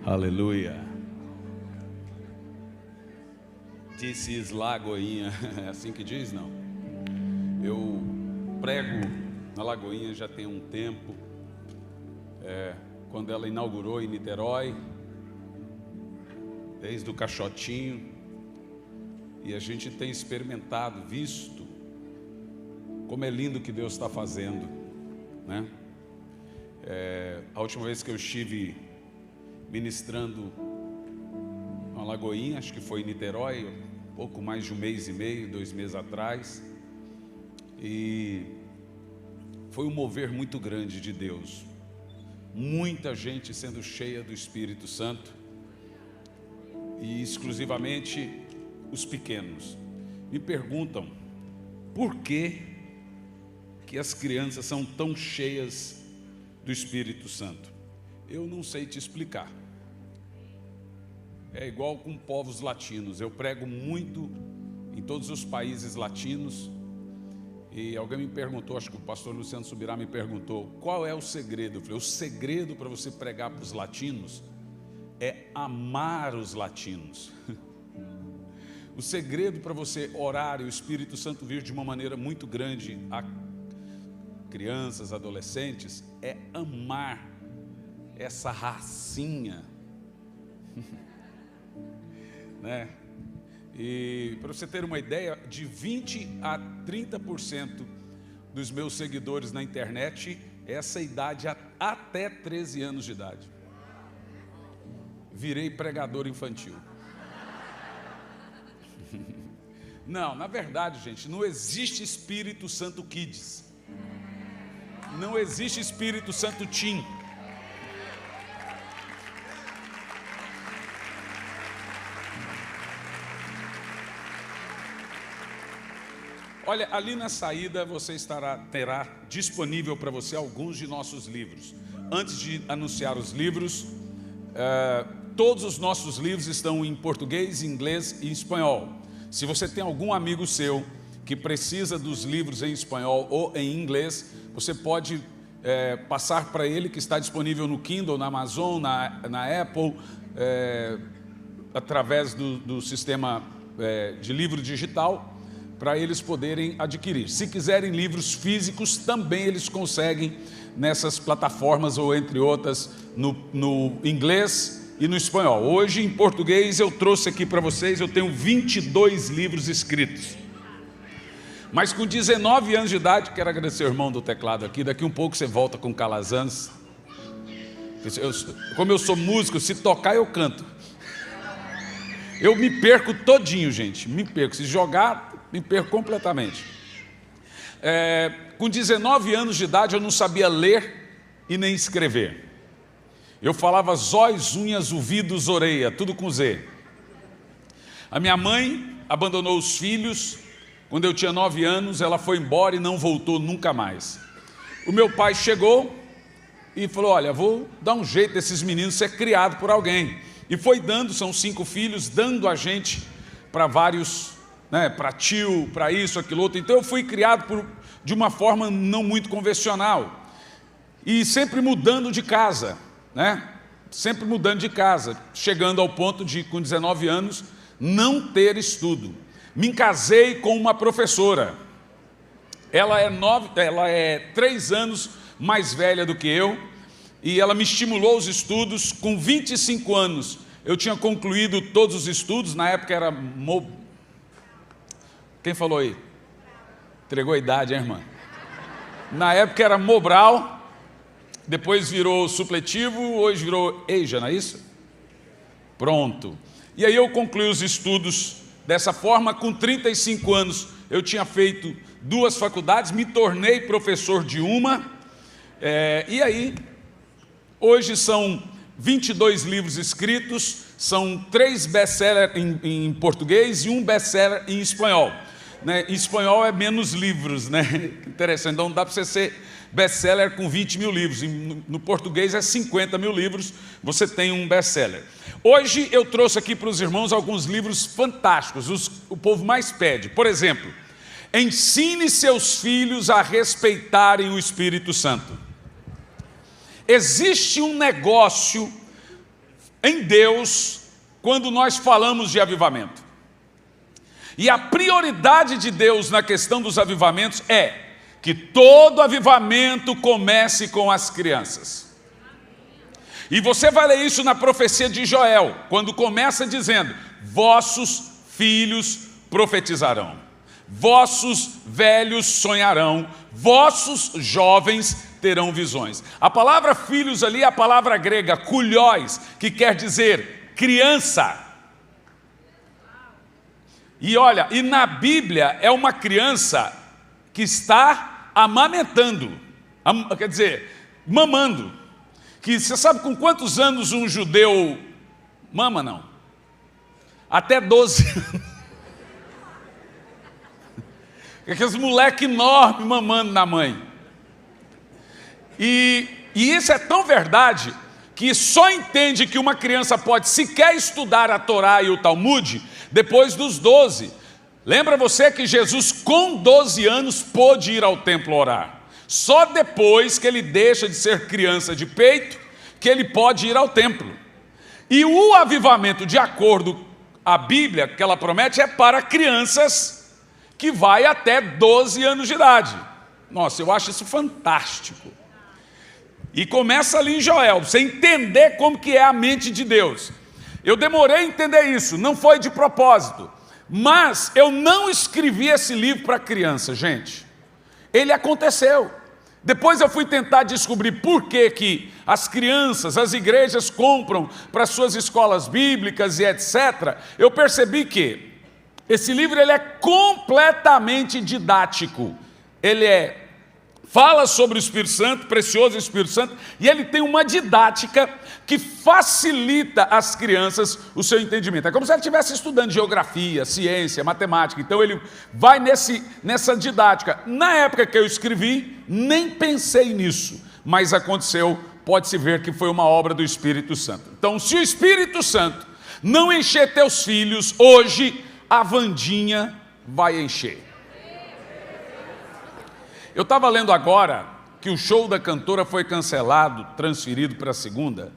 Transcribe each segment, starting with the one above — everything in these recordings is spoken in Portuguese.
Aleluia. This is Lagoinha. É assim que diz, não? Eu prego na Lagoinha já tem um tempo. Quando ela inaugurou em Niterói, desde o caixotinho, e a gente tem experimentado, visto como é lindo o que Deus está fazendo, né? A última vez que eu estive ministrando uma Lagoinha, acho que foi em Niterói, pouco mais de 1 mês e meio, 2 meses atrás, e foi um mover muito grande de Deus, muita gente sendo cheia do Espírito Santo, e exclusivamente os pequenos. Me perguntam, por que as crianças são tão cheias do Espírito Santo? Eu não sei te explicar. É igual com povos latinos. Eu prego muito em todos os países latinos, e alguém me perguntou, acho que o pastor Luciano Subirá me perguntou, qual é o segredo? Eu falei, o segredo para você pregar para os latinos é amar os latinos. O segredo para você orar e o Espírito Santo vir de uma maneira muito grande a crianças, adolescentes, é amar essa racinha, né? E para você ter uma ideia, de 20 a 30% dos meus seguidores na internet, essa idade até 13 anos de idade. Virei pregador infantil. Não, na verdade, gente, não existe Espírito Santo Kids. Não existe Espírito Santo Teen. Olha, ali na saída você terá disponível para você alguns de nossos livros. Antes de anunciar os livros, todos os nossos livros estão em português, inglês e espanhol. Se você tem algum amigo seu que precisa dos livros em espanhol ou em inglês, você pode passar para ele, que está disponível no Kindle, na Amazon, na Apple, através do sistema de livro digital, para eles poderem adquirir. Se quiserem livros físicos, também eles conseguem nessas plataformas, ou entre outras, no inglês e no espanhol. Hoje, em português, eu trouxe aqui para vocês, eu tenho 22 livros escritos. Mas com 19 anos de idade, quero agradecer o irmão do teclado aqui, daqui um pouco você volta com Calazans. Como eu sou músico, se tocar eu canto. Eu me perco todinho, gente, me perco. Se jogar, me perco completamente. Com 19 anos de idade eu não sabia ler e nem escrever. Eu falava zóis, unhas, ouvidos, orelha, tudo com Z. A minha mãe abandonou os filhos. Quando eu tinha 9 anos, ela foi embora e não voltou nunca mais. O meu pai chegou e falou, olha, vou dar um jeito desses meninos ser criado por alguém. E foi dando, são 5 filhos, dando a gente para vários, né, para tio, para isso, aquilo outro. Então eu fui criado de uma forma não muito convencional. E sempre mudando de casa, né? Sempre mudando de casa, chegando ao ponto de, com 19 anos, não ter estudo. Me casei com uma professora. Ela é 3 anos mais velha do que eu, e ela me estimulou os estudos. Com 25 anos, eu tinha concluído todos os estudos. Na época era... Quem falou aí? Entregou a idade, hein, irmã? Na época era Mobral, depois virou supletivo, hoje virou EJA, não é isso? Pronto. E aí eu concluí os estudos dessa forma. Com 35 anos eu tinha feito 2 faculdades, me tornei professor de uma, e aí hoje são 22 livros escritos, são 3 best-sellers em português e 1 best-seller em espanhol. Né? Em espanhol é menos livros, né? Interessante, então dá para você ser best-seller com 20 mil livros, no português é 50 mil livros, você tem um best-seller. Hoje eu trouxe aqui para os irmãos alguns livros fantásticos, o povo mais pede. Por exemplo, ensine seus filhos a respeitarem o Espírito Santo. Existe um negócio em Deus quando nós falamos de avivamento. E a prioridade de Deus na questão dos avivamentos é que todo avivamento comece com as crianças. E você vai ler isso na profecia de Joel, quando começa dizendo: vossos filhos profetizarão, vossos velhos sonharão, vossos jovens terão visões. A palavra filhos ali é a palavra grega kulhos, que quer dizer criança. E olha, e na Bíblia é uma criança que está amamentando, quer dizer, mamando. Que você sabe com quantos anos um judeu mama, não? Até 12 anos. Aqueles moleque enorme mamando na mãe. E isso é tão verdade que só entende que uma criança pode sequer estudar a Torá e o Talmud depois dos 12. Lembra você que Jesus com 12 anos pôde ir ao templo orar. Só depois que ele deixa de ser criança de peito que ele pode ir ao templo. E o avivamento, de acordo com a Bíblia, que ela promete, é para crianças que vai até 12 anos de idade. Nossa, eu acho isso fantástico. E começa ali em Joel, você entender como que é a mente de Deus. Eu demorei a entender isso, não foi de propósito. Mas eu não escrevi esse livro para criança, gente. Ele aconteceu. Depois eu fui tentar descobrir por que as crianças, as igrejas compram para suas escolas bíblicas e etc. Eu percebi que esse livro ele é completamente didático. Ele fala sobre o Espírito Santo, precioso Espírito Santo, e ele tem uma didática que facilita às crianças o seu entendimento. É como se ele estivesse estudando geografia, ciência, matemática. Então ele vai nessa didática. Na época que eu escrevi, nem pensei nisso, mas aconteceu, pode-se ver que foi uma obra do Espírito Santo. Então, se o Espírito Santo não encher teus filhos, hoje a Vandinha vai encher. Eu estava lendo agora que o show da cantora foi cancelado, transferido para a segunda,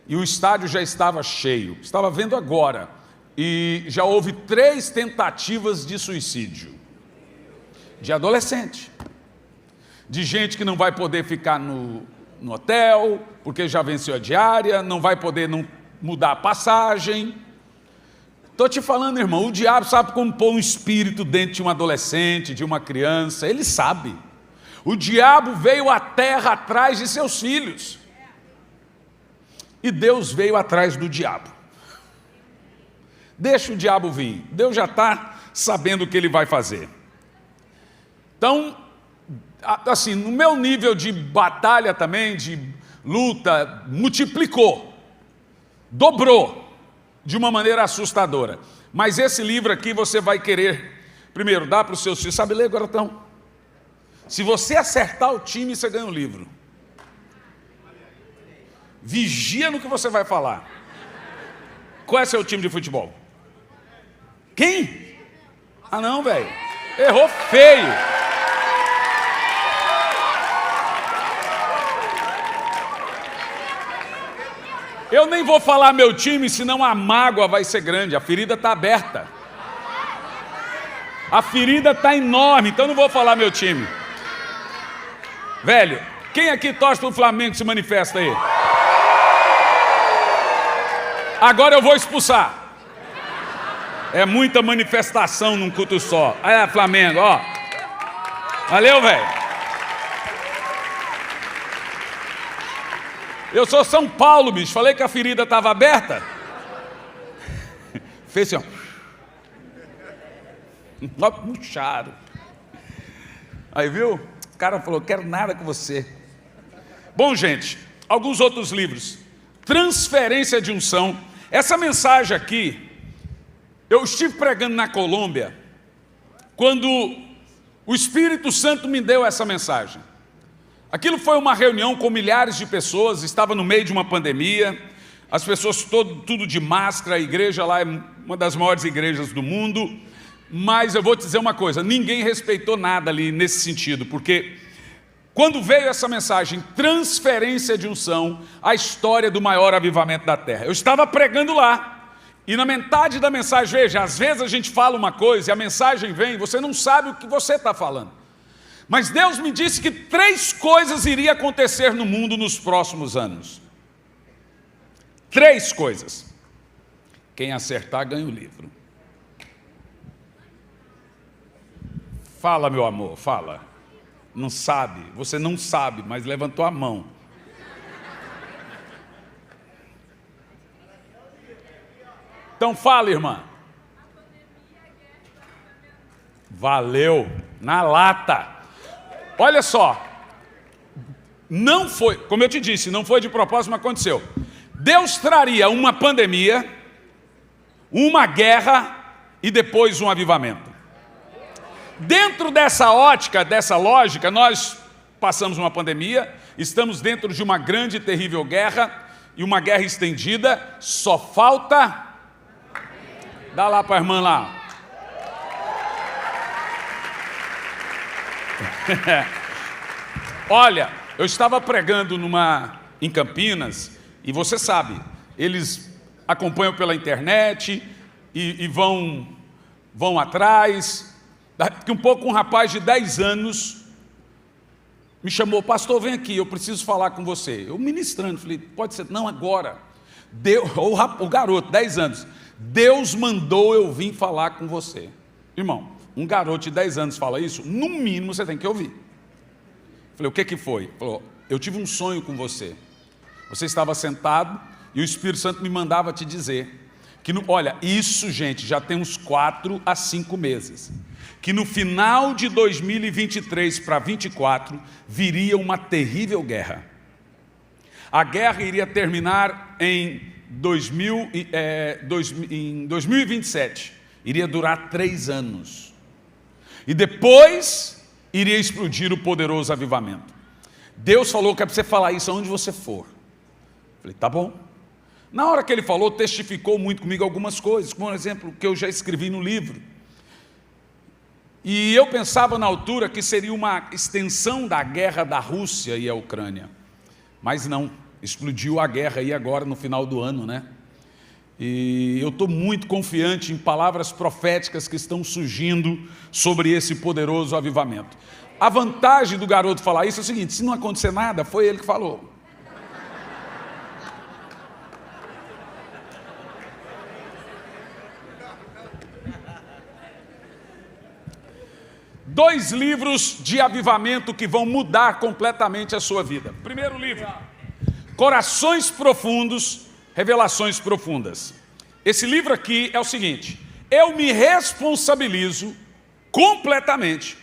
e o estádio já estava cheio. Estava vendo agora, e já houve 3 tentativas de suicídio. De adolescente. De gente que não vai poder ficar no hotel, porque já venceu a diária, não vai poder mudar a passagem. Estou te falando, irmão, o diabo sabe como pôr um espírito dentro de um adolescente, de uma criança, ele sabe. O diabo veio à terra atrás de seus filhos. E Deus veio atrás do diabo. Deixa o diabo vir. Deus já está sabendo o que ele vai fazer. Então, assim, no meu nível de batalha também, de luta, multiplicou. Dobrou. De uma maneira assustadora. Mas esse livro aqui você vai querer, primeiro, dar para os seus filhos. Sabe ler, Garotão? Se você acertar o time, você ganha um livro. Vigia no que você vai falar. Qual é seu time de futebol? Quem? Ah não, velho. Errou feio. Eu nem vou falar meu time, senão a mágoa vai ser grande. A ferida está aberta. A ferida está enorme, então não vou falar meu time. Velho, quem aqui torce para o Flamengo se manifesta aí? Agora eu vou expulsar. É muita manifestação num culto só. Aí, Flamengo, ó. Valeu, velho. Eu sou São Paulo, bicho. Falei que a ferida estava aberta. Fez assim, ó. Puxaram. Aí, viu? O cara falou, quero nada com você. Bom, gente, alguns outros livros. Transferência de unção. Essa mensagem aqui, eu estive pregando na Colômbia, quando o Espírito Santo me deu essa mensagem. Aquilo foi uma reunião com milhares de pessoas, estava no meio de uma pandemia, as pessoas tudo de máscara, a igreja lá é uma das maiores igrejas do mundo, mas eu vou te dizer uma coisa, ninguém respeitou nada ali nesse sentido, porque quando veio essa mensagem, transferência de unção, a história do maior avivamento da terra. Eu estava pregando lá, e na metade da mensagem, veja, às vezes a gente fala uma coisa e a mensagem vem, você não sabe o que você está falando. Mas Deus me disse que 3 coisas iriam acontecer no mundo nos próximos anos. 3 coisas. Quem acertar ganha o livro. Fala, meu amor, fala. Não sabe, você não sabe, mas levantou a mão. Então fala, irmã. Valeu, na lata. Olha só, não foi, como eu te disse, não foi de propósito, mas aconteceu. Deus traria uma pandemia, uma guerra e depois um avivamento. Dentro dessa ótica, dessa lógica, nós passamos uma pandemia, estamos dentro de uma grande e terrível guerra, e uma guerra estendida, só falta... Dá lá para a irmã lá. Olha, eu estava pregando em Campinas, e você sabe, eles acompanham pela internet e vão atrás. Daqui um pouco um rapaz de 10 anos me chamou, pastor, vem aqui, eu preciso falar com você. Eu ministrando, falei, pode ser, não, agora. O garoto, 10 anos, Deus mandou eu vir falar com você. Irmão, um garoto de 10 anos fala isso, no mínimo você tem que ouvir. Falei, o que foi? Falou, eu tive um sonho com você. Você estava sentado e o Espírito Santo me mandava te dizer que, olha, isso, gente, já tem uns 4 a 5 meses. Que no final de 2023 para 2024 viria uma terrível guerra. A guerra iria terminar em 2027. Iria durar 3 anos. E depois iria explodir o poderoso avivamento. Deus falou que é para você falar isso aonde você for. Falei, tá bom. Na hora que ele falou, testificou muito comigo algumas coisas, como por exemplo, que eu já escrevi no livro. E eu pensava na altura que seria uma extensão da guerra da Rússia e a Ucrânia. Mas não, explodiu a guerra aí agora no final do ano, né? E eu estou muito confiante em palavras proféticas que estão surgindo sobre esse poderoso avivamento. A vantagem do garoto falar isso é o seguinte, se não acontecer nada, foi ele que falou. Dois livros de avivamento que vão mudar completamente a sua vida. Primeiro livro, Corações Profundos, Revelações Profundas. Esse livro aqui é o seguinte, eu me responsabilizo completamente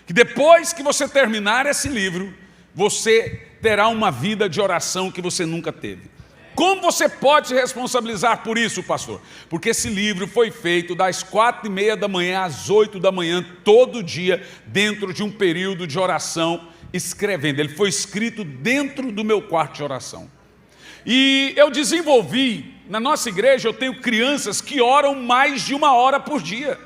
que depois que você terminar esse livro, você terá uma vida de oração que você nunca teve. Como você pode se responsabilizar por isso, pastor? Porque esse livro foi feito das 4:30 da manhã às 8 da manhã, todo dia, dentro de um período de oração, escrevendo. Ele foi escrito dentro do meu quarto de oração. E eu desenvolvi, na nossa igreja, eu tenho crianças que oram mais de 1 hora por dia.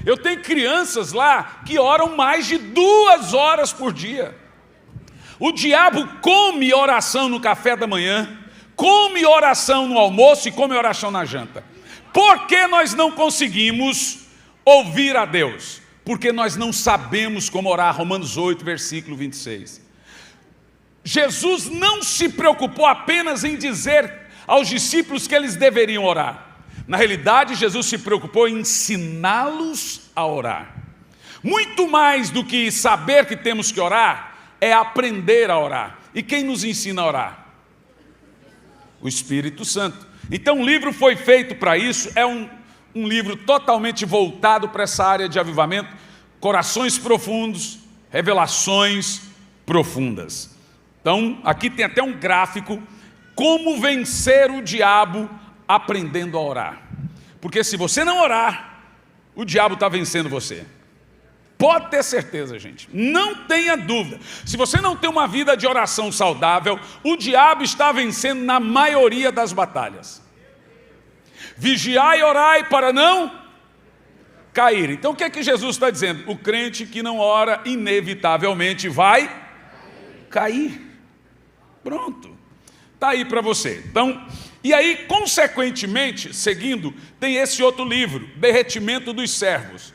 Eu tenho crianças lá que oram mais de 2 horas por dia. O diabo come oração no café da manhã, come oração no almoço e come oração na janta. Por que nós não conseguimos ouvir a Deus? Porque nós não sabemos como orar. Romanos 8, versículo 26. Jesus não se preocupou apenas em dizer aos discípulos que eles deveriam orar. Na realidade, Jesus se preocupou em ensiná-los a orar. Muito mais do que saber que temos que orar, é aprender a orar. E quem nos ensina a orar? O Espírito Santo. Então o livro foi feito para isso, é um livro totalmente voltado para essa área de avivamento, Corações Profundos, Revelações Profundas. Então aqui tem até um gráfico, como vencer o diabo aprendendo a orar. Porque se você não orar, o diabo está vencendo você. Pode ter certeza, gente, não tenha dúvida. Se você não tem uma vida de oração saudável, o diabo está vencendo na maioria das batalhas. Vigiai e orai para não cair. Então o que é que Jesus está dizendo? O crente que não ora, inevitavelmente vai cair. Pronto. Está aí para você. Então, e aí, consequentemente, seguindo, tem esse outro livro, Derretimento dos Servos.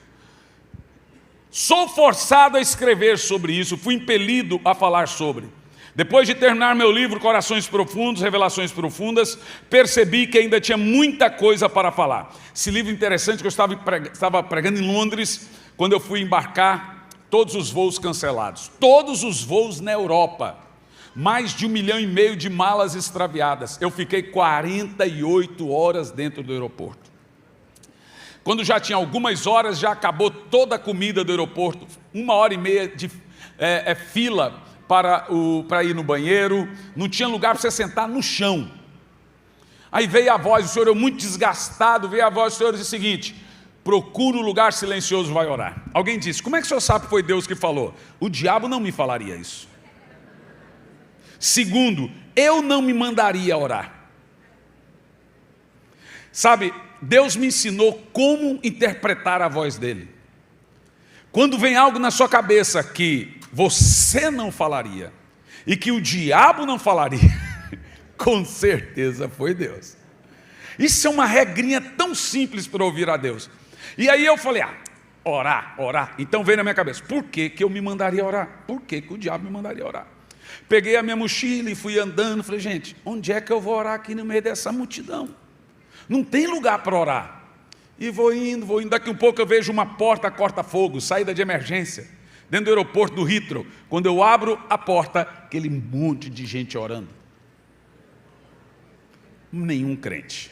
Sou forçado a escrever sobre isso, fui impelido a falar sobre. Depois de terminar meu livro, Corações Profundos, Revelações Profundas, percebi que ainda tinha muita coisa para falar. Esse livro interessante que eu estava pregando em Londres, quando eu fui embarcar, todos os voos cancelados. Todos os voos na Europa. Mais de 1,5 milhão de malas extraviadas. Eu fiquei 48 horas dentro do aeroporto. Quando já tinha algumas horas, já acabou toda a comida do aeroporto. 1h30 de fila para ir no banheiro. Não tinha lugar para você sentar no chão. Aí veio a voz, o senhor eu muito desgastado, veio a voz do senhor e disse o seguinte: procura um lugar silencioso, vai orar. Alguém disse, como é que o senhor sabe que foi Deus que falou? O diabo não me falaria isso. Segundo, eu não me mandaria orar. Sabe, Deus me ensinou como interpretar a voz dele. Quando vem algo na sua cabeça que você não falaria e que o diabo não falaria, com certeza foi Deus. Isso é uma regrinha tão simples para ouvir a Deus. E aí eu falei, orar. Então veio na minha cabeça, por que eu me mandaria orar? Por que o diabo me mandaria orar? Peguei a minha mochila e fui andando, falei, gente, onde é que eu vou orar aqui no meio dessa multidão? Não tem lugar para orar. E vou indo, daqui um pouco eu vejo uma porta corta-fogo, saída de emergência, dentro do aeroporto do Heathrow. Quando eu abro a porta, aquele monte de gente orando. Nenhum crente.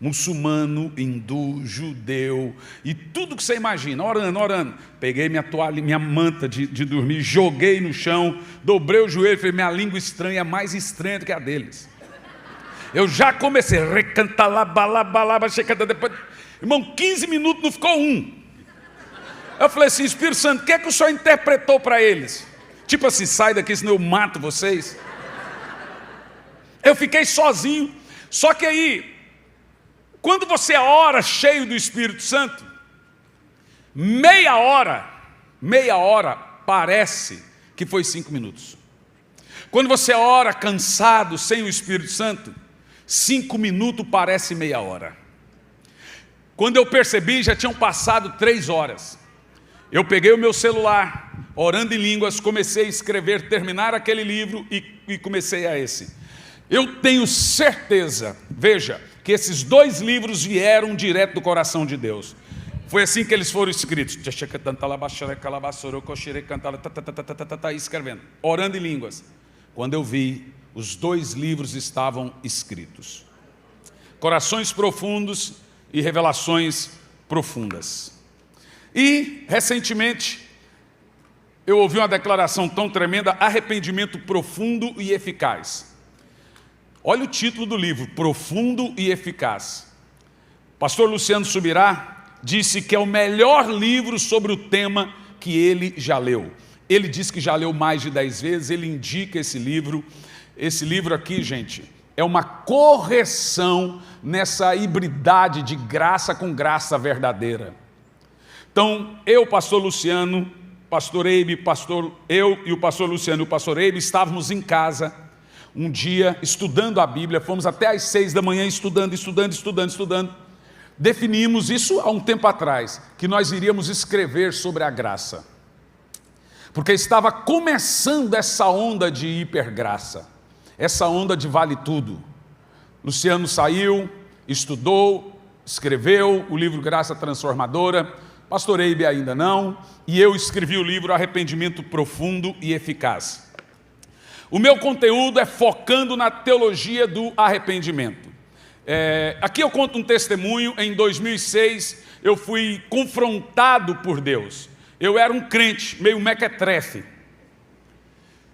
Muçulmano, hindu, judeu, e tudo que você imagina, orando. Peguei minha toalha, minha manta de dormir, joguei no chão, dobrei o joelho, falei, minha língua estranha é mais estranha do que a deles. Eu já comecei, depois, irmão, 15 minutos não ficou um. Eu falei assim, Espírito Santo, o que é que o senhor interpretou para eles? Tipo assim, sai daqui senão eu mato vocês. Eu fiquei sozinho, só que aí, quando você ora cheio do Espírito Santo, meia hora parece que foi 5 minutos. Quando você ora cansado, sem o Espírito Santo, 5 minutos parece meia hora. Quando eu percebi, já tinham passado 3 horas. Eu peguei o meu celular, orando em línguas, comecei a escrever, terminar aquele livro e comecei a esse. Eu tenho certeza, veja, que esses 2 livros vieram direto do coração de Deus. Foi assim que eles foram escritos. Escrevendo, orando em línguas. Quando eu vi, os 2 livros estavam escritos. Corações Profundos e Revelações Profundas. E, recentemente, eu ouvi uma declaração tão tremenda, arrependimento profundo e eficaz. Olha o título do livro, Profundo e Eficaz. Pastor Luciano Subirá disse que é o melhor livro sobre o tema que ele já leu. Ele disse que já leu mais de 10 vezes, ele indica esse livro. Esse livro aqui, gente, é uma correção nessa hibridade de graça com graça verdadeira. Então, eu, pastor Luciano, pastor Eibe, eu e o pastor Luciano e o pastor Eibe estávamos em casa, um dia, estudando a Bíblia, fomos até às 6 da manhã estudando. Definimos isso há um tempo atrás, que nós iríamos escrever sobre a graça. Porque estava começando essa onda de hipergraça, essa onda de vale tudo. Luciano saiu, estudou, escreveu o livro Graça Transformadora, pastor Eibe ainda não, e eu escrevi o livro Arrependimento Profundo e Eficaz. O meu conteúdo é focando na teologia do arrependimento. Aqui eu conto um testemunho. Em 2006 eu fui confrontado por Deus. Eu era um crente meio mequetrefe.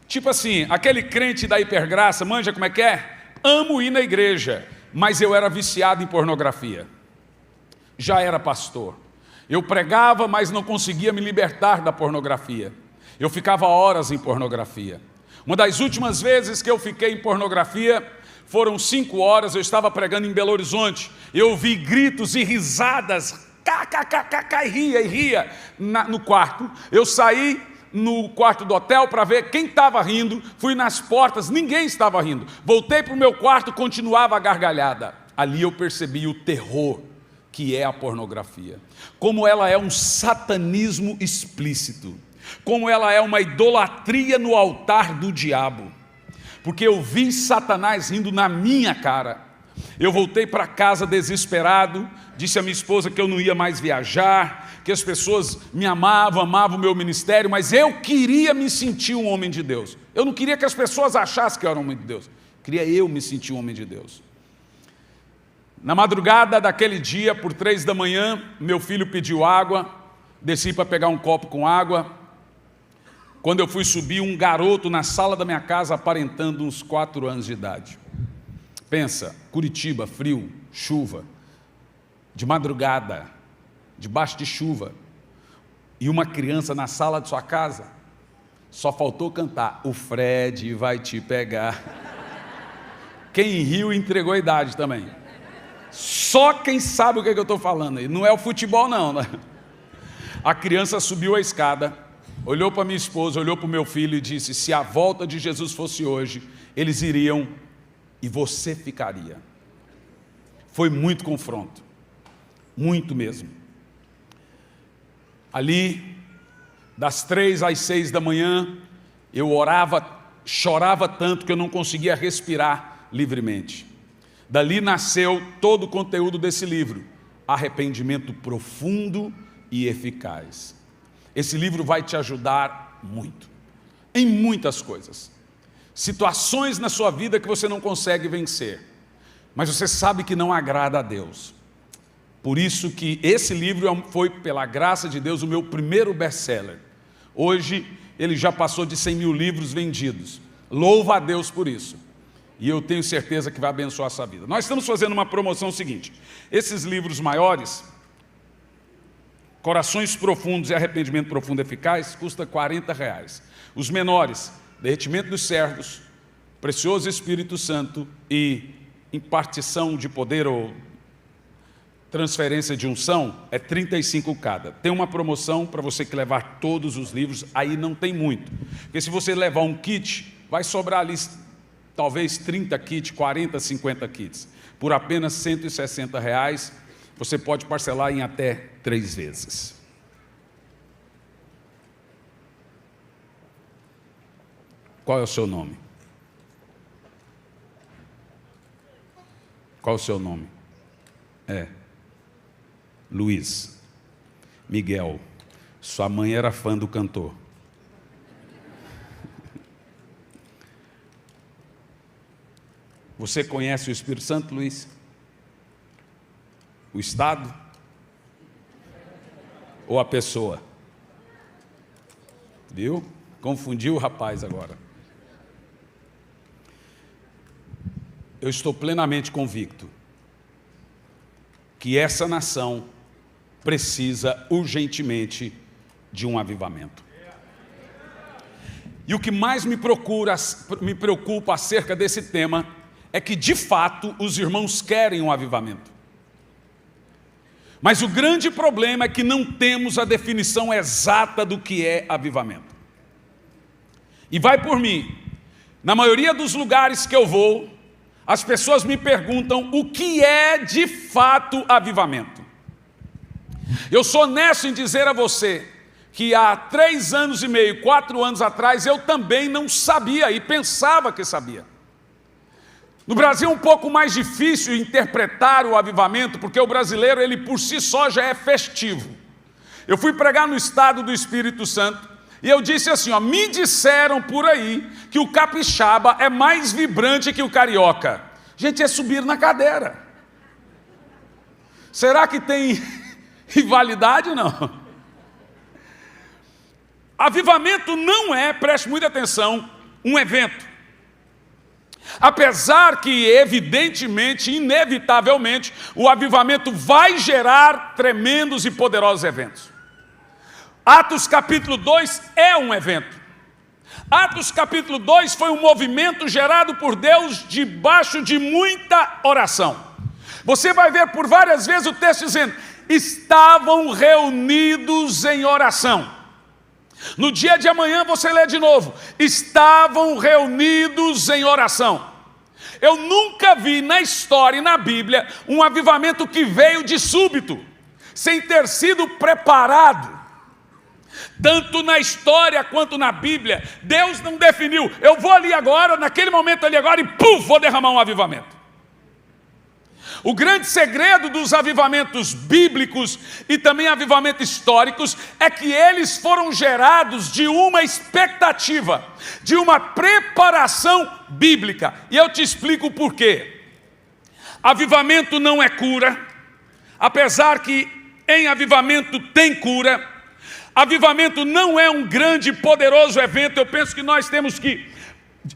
Tipo assim, aquele crente da hipergraça, manja como é que é? Amo ir na igreja, mas eu era viciado em pornografia. Já era pastor. Eu pregava, mas não conseguia me libertar da pornografia. Eu ficava horas em pornografia. Uma das últimas vezes que eu fiquei em pornografia, foram 5 horas, eu estava pregando em Belo Horizonte, eu ouvi gritos e risadas e ria no quarto. Eu saí no quarto do hotel para ver quem estava rindo, fui nas portas, ninguém estava rindo. Voltei para o meu quarto, continuava a gargalhada. Ali eu percebi o terror que é a pornografia, como ela é um satanismo explícito, como ela é uma idolatria no altar do diabo, porque eu vi Satanás rindo na minha cara. Eu voltei para casa desesperado, disse à minha esposa que eu não ia mais viajar, que as pessoas me amavam o meu ministério, mas eu queria me sentir um homem de Deus. Eu não queria que as pessoas achassem que eu era um homem de Deus, queria eu me sentir um homem de Deus. Na madrugada daquele dia, por 3 da manhã, meu filho pediu água, desci para pegar um copo com água. Quando eu fui subir, um garoto na sala da minha casa, aparentando uns 4 anos de idade. Pensa, Curitiba, frio, chuva, de madrugada, debaixo de chuva, e uma criança na sala de sua casa, só faltou cantar, o Fred vai te pegar. Quem riu entregou a idade também. Só quem sabe o que eu estou falando aí, não é o futebol não, né? A criança subiu a escada, olhou para minha esposa, olhou para o meu filho e disse, se a volta de Jesus fosse hoje, eles iriam e você ficaria. Foi muito confronto, muito mesmo. Ali, das 3 às 6 da manhã, eu orava, chorava tanto que eu não conseguia respirar livremente. Dali nasceu todo o conteúdo desse livro, Arrependimento Profundo e Eficaz. Esse livro vai te ajudar muito, em muitas coisas. Situações na sua vida que você não consegue vencer, mas você sabe que não agrada a Deus. Por isso que esse livro foi, pela graça de Deus, o meu primeiro best-seller. Hoje ele já passou de 100 mil livros vendidos. Louva a Deus por isso. E eu tenho certeza que vai abençoar a sua vida. Nós estamos fazendo uma promoção seguinte. Esses livros maiores, Corações Profundos e Arrependimento Profundo e Eficaz, custa R$40. Os menores, Derretimento dos Servos, Precioso Espírito Santo e Impartição de Poder ou Transferência de Unção, é R$35 cada. Tem uma promoção para você que levar todos os livros, aí não tem muito. Porque se você levar um kit, vai sobrar ali talvez 30 kits, 40, 50 kits. Por apenas R$160, você pode parcelar em até 3 vezes. Qual é o seu nome? Qual é o seu nome? Luiz. Miguel. Sua mãe era fã do cantor. Você conhece o Espírito Santo, Luiz? O estado? Ou a pessoa? Viu? Confundiu o rapaz agora. Eu estou plenamente convicto que essa nação precisa urgentemente de um avivamento. E o que mais me preocupa acerca desse tema é que, de fato, os irmãos querem um avivamento. Mas o grande problema é que não temos a definição exata do que é avivamento. E vai por mim, na maioria dos lugares que eu vou, as pessoas me perguntam o que é de fato avivamento. Eu sou honesto em dizer a você que há 3 anos e meio, 4 anos atrás, eu também não sabia e pensava que sabia. No Brasil é um pouco mais difícil interpretar o avivamento, porque o brasileiro, ele por si só já é festivo. Eu fui pregar no estado do Espírito Santo, e eu disse assim, me disseram por aí que o capixaba é mais vibrante que o carioca. Gente, é subir na cadeira. Será que tem rivalidade? Não. Avivamento não é, preste muita atenção, um evento. Apesar que, evidentemente, inevitavelmente, o avivamento vai gerar tremendos e poderosos eventos. Atos capítulo 2 é um evento. Atos capítulo 2 foi um movimento gerado por Deus debaixo de muita oração. Você vai ver por várias vezes o texto dizendo, estavam reunidos em oração. No dia de amanhã você lê de novo, estavam reunidos em oração. Eu nunca vi na história e na Bíblia um avivamento que veio de súbito, sem ter sido preparado. Tanto na história quanto na Bíblia, Deus não definiu, eu vou ali agora, naquele momento ali agora, e puf, vou derramar um avivamento. O grande segredo dos avivamentos bíblicos e também avivamentos históricos é que eles foram gerados de uma expectativa, de uma preparação bíblica. E eu te explico o porquê. Avivamento não é cura, apesar que em avivamento tem cura. Avivamento não é um grande e poderoso evento. Eu penso que nós temos que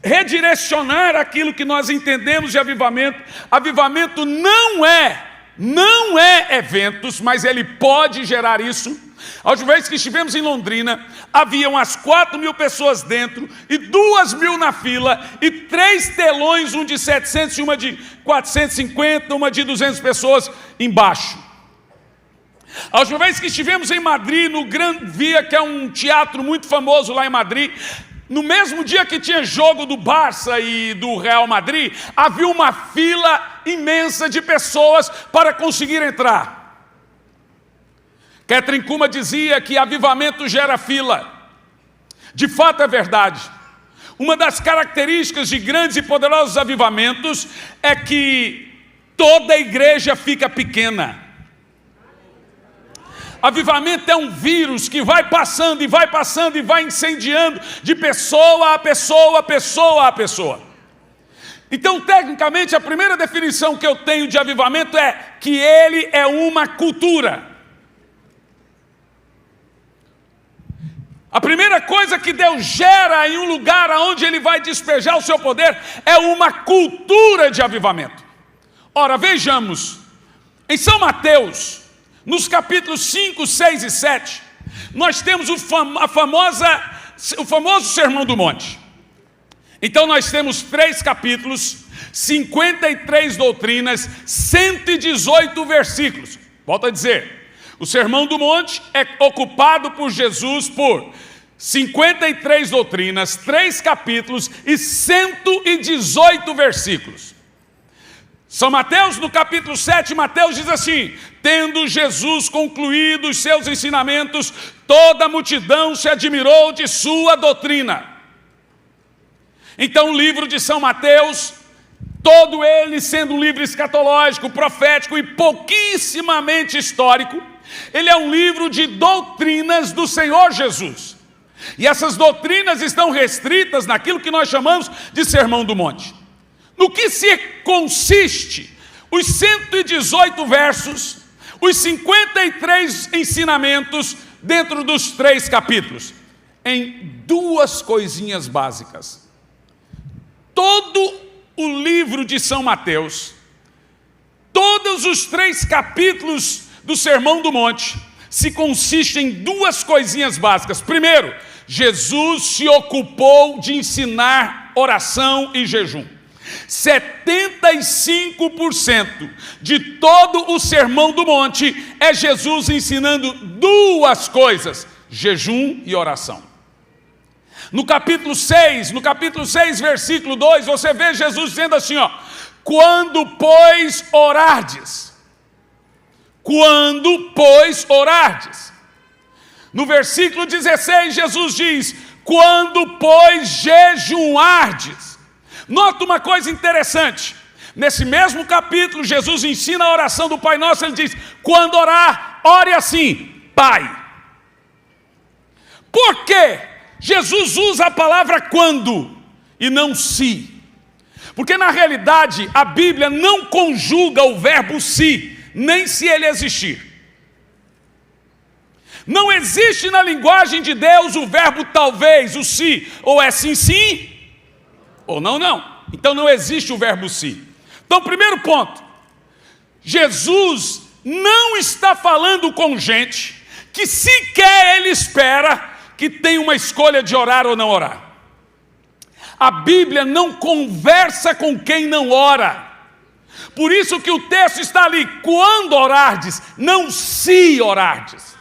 redirecionar aquilo que nós entendemos de avivamento. Avivamento não é eventos, mas ele pode gerar isso. A última vez que estivemos em Londrina, haviam umas 4.000 pessoas dentro e 2.000 na fila e 3 telões, um de 700 e uma de 450, uma de 200 pessoas embaixo. A última vez que estivemos em Madrid, no Gran Via, que é um teatro muito famoso lá em Madrid, no mesmo dia que tinha jogo do Barça e do Real Madrid, havia uma fila imensa de pessoas para conseguir entrar. Kathryn Kuhlman dizia que avivamento gera fila. De fato é verdade. Uma das características de grandes e poderosos avivamentos é que toda a igreja fica pequena. Avivamento é um vírus que vai passando e vai passando e vai incendiando de pessoa a pessoa, pessoa a pessoa. Então, tecnicamente, a primeira definição que eu tenho de avivamento é que ele é uma cultura. A primeira coisa que Deus gera em um lugar onde Ele vai despejar o seu poder é uma cultura de avivamento. Ora, vejamos, em São Mateus, nos capítulos 5, 6 e 7, nós temos o famoso Sermão do Monte. Então nós temos 3 capítulos, 53 doutrinas, 118 versículos. Volto a dizer, o Sermão do Monte é ocupado por Jesus por 53 doutrinas, 3 capítulos e 118 versículos. São Mateus, no capítulo 7, Mateus diz assim: tendo Jesus concluído os seus ensinamentos, toda a multidão se admirou de sua doutrina. Então o livro de São Mateus, todo ele sendo um livro escatológico, profético e pouquissimamente histórico, ele é um livro de doutrinas do Senhor Jesus. E essas doutrinas estão restritas naquilo que nós chamamos de Sermão do Monte. No que se consiste os 118 versos, os 53 ensinamentos dentro dos 3 capítulos? Em 2 coisinhas básicas. Todo o livro de São Mateus, todos os 3 capítulos do Sermão do Monte, se consistem em 2 coisinhas básicas. Primeiro, Jesus se ocupou de ensinar oração e jejum. 75% de todo o Sermão do Monte é Jesus ensinando 2 coisas: jejum e oração. No capítulo 6, versículo 2, você vê Jesus dizendo assim, ó: quando, pois, orardes. Quando, pois, orardes. No versículo 16, Jesus diz: quando, pois, jejuardes. Nota uma coisa interessante. Nesse mesmo capítulo, Jesus ensina a oração do Pai Nosso. Ele diz: quando orar, ore assim: Pai. Por quê? Jesus usa a palavra quando e não se. Porque na realidade a Bíblia não conjuga o verbo se, nem se ele existir. Não existe na linguagem de Deus o verbo talvez, o se, ou é sim, sim, ou não, não. Então não existe o verbo se. Então, primeiro ponto, Jesus não está falando com gente que sequer ele espera que tenha uma escolha de orar ou não orar. A Bíblia não conversa com quem não ora. Por isso que o texto está ali, quando orardes, não se orardes.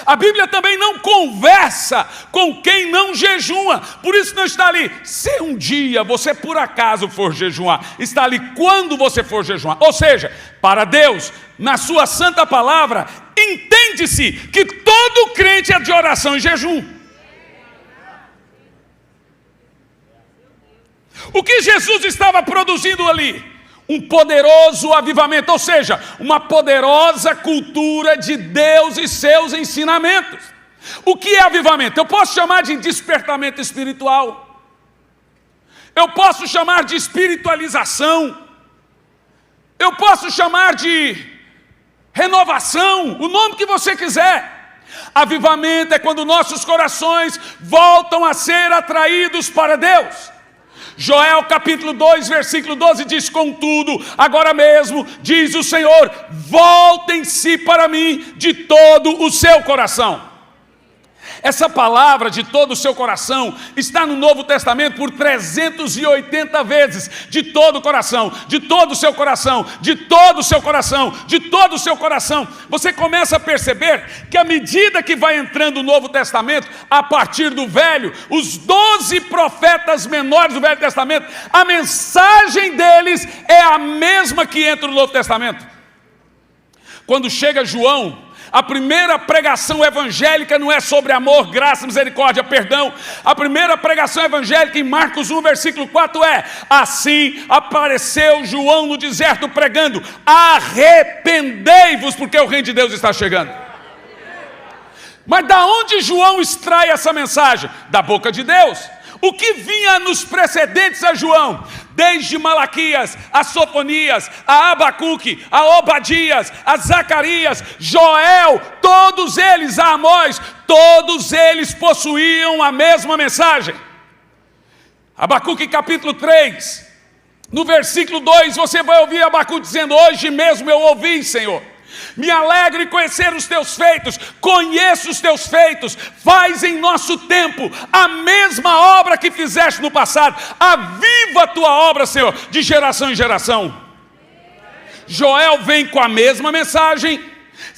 A Bíblia também não conversa com quem não jejuma. Por isso não está ali, se um dia você por acaso for jejuar. Está ali, quando você for jejuar. Ou seja, para Deus, na sua santa palavra, entende-se que todo crente é de oração e jejum. O que Jesus estava produzindo ali? Um poderoso avivamento, ou seja, uma poderosa cultura de Deus e seus ensinamentos. O que é avivamento? Eu posso chamar de despertamento espiritual. Eu posso chamar de espiritualização. Eu posso chamar de renovação, o nome que você quiser. Avivamento é quando nossos corações voltam a ser atraídos para Deus. Joel capítulo 2, versículo 12 diz: contudo, agora mesmo, diz o Senhor, voltem-se para mim de todo o seu coração. Essa palavra, de todo o seu coração, está no Novo Testamento por 380 vezes. De todo o coração, de todo o seu coração, de todo o seu coração, de todo o seu coração. Você começa a perceber que à medida que vai entrando o Novo Testamento, a partir do Velho, os 12 profetas menores do Velho Testamento, a mensagem deles é a mesma que entra no Novo Testamento. Quando chega João, a primeira pregação evangélica não é sobre amor, graça, misericórdia, perdão. A primeira pregação evangélica em Marcos 1, versículo 4 é: assim apareceu João no deserto pregando, arrependei-vos porque o reino de Deus está chegando. Mas da onde João extrai essa mensagem? Da boca de Deus. O que vinha nos precedentes a João? Desde Malaquias, a Sofonias, a Abacuque, a Obadias, a Zacarias, Joel, todos eles, a Amós, todos eles possuíam a mesma mensagem. Abacuque capítulo 3, no versículo 2, você vai ouvir Abacuque dizendo: hoje mesmo eu ouvi, Senhor. Me alegro em conhecer os teus feitos, conheço os teus feitos, faz em nosso tempo a mesma obra que fizeste no passado, aviva a tua obra, Senhor, de geração em geração. Joel vem com a mesma mensagem,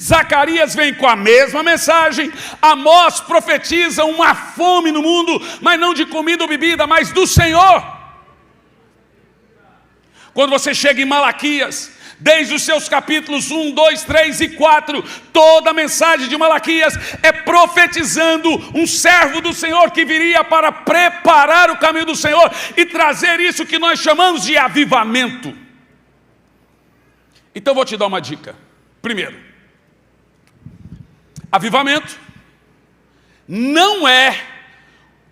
Zacarias vem com a mesma mensagem, Amós profetiza uma fome no mundo, mas não de comida ou bebida, mas do Senhor. Quando você chega em Malaquias, desde os seus capítulos 1, 2, 3 e 4, toda a mensagem de Malaquias é profetizando um servo do Senhor que viria para preparar o caminho do Senhor e trazer isso que nós chamamos de avivamento. Então vou te dar uma dica. Primeiro, avivamento não é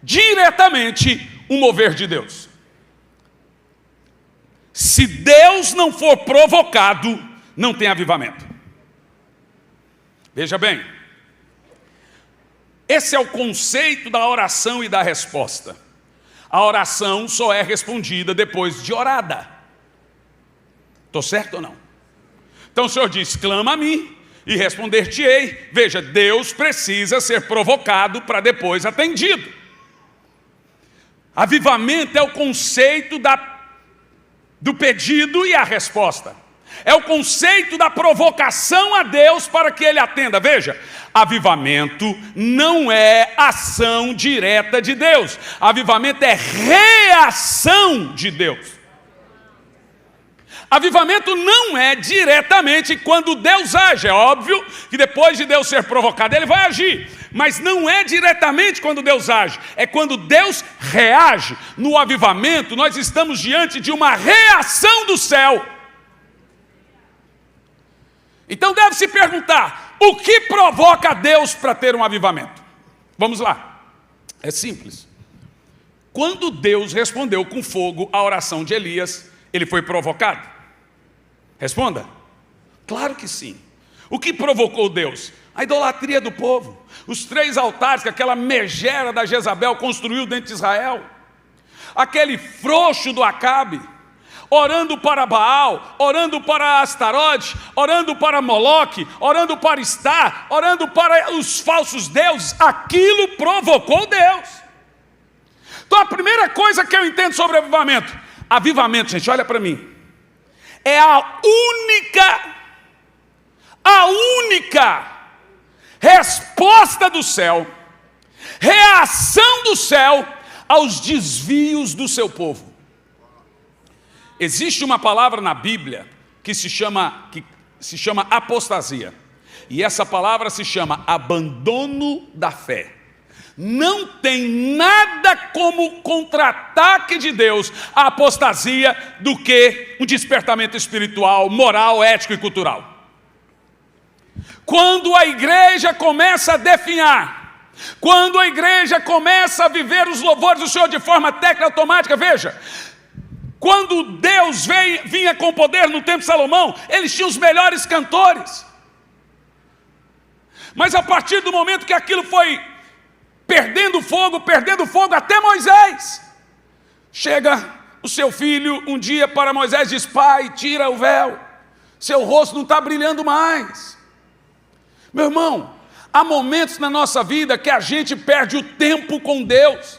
diretamente um mover de Deus. Se Deus não for provocado, não tem avivamento. Veja bem, esse é o conceito da oração e da resposta. A oração só é respondida depois de orada. Estou certo ou não? Então o Senhor diz: clama a mim e responder-te-ei. Veja, Deus precisa ser provocado para depois atendido. Avivamento é o conceito do pedido e a resposta. É o conceito da provocação a Deus para que Ele atenda. Veja, avivamento não é ação direta de Deus. Avivamento é reação de Deus. Avivamento não é diretamente quando Deus age. É óbvio que depois de Deus ser provocado, Ele vai agir. Mas não é diretamente quando Deus age, é quando Deus reage. No avivamento, nós estamos diante de uma reação do céu. Então deve se perguntar: o que provoca Deus para ter um avivamento? Vamos lá, é simples. Quando Deus respondeu com fogo à oração de Elias, ele foi provocado? Responda. Claro que sim. O que provocou Deus? A idolatria do povo. Os 3 altares que aquela megera da Jezabel construiu dentro de Israel. Aquele frouxo do Acabe, orando para Baal, orando para Astarote, orando para Moloque, orando para Estar, orando para os falsos deuses. Aquilo provocou Deus. Então a primeira coisa que eu entendo sobre avivamento, gente, olha para mim. é a única resposta do céu, reação do céu aos desvios do seu povo. Existe uma palavra na Bíblia que se chama apostasia. E essa palavra se chama abandono da fé. Não tem nada como contra-ataque de Deus a apostasia do que um despertamento espiritual, moral, ético e cultural. Quando a igreja começa a definhar, quando a igreja começa a viver os louvores do Senhor de forma técnica automática, veja, quando Deus vinha com poder no tempo de Salomão, eles tinham os melhores cantores. Mas a partir do momento que aquilo foi perdendo fogo até Moisés. Chega o seu filho um dia para Moisés e diz: pai, tira o véu, seu rosto não está brilhando mais. Meu irmão, há momentos na nossa vida que a gente perde o tempo com Deus,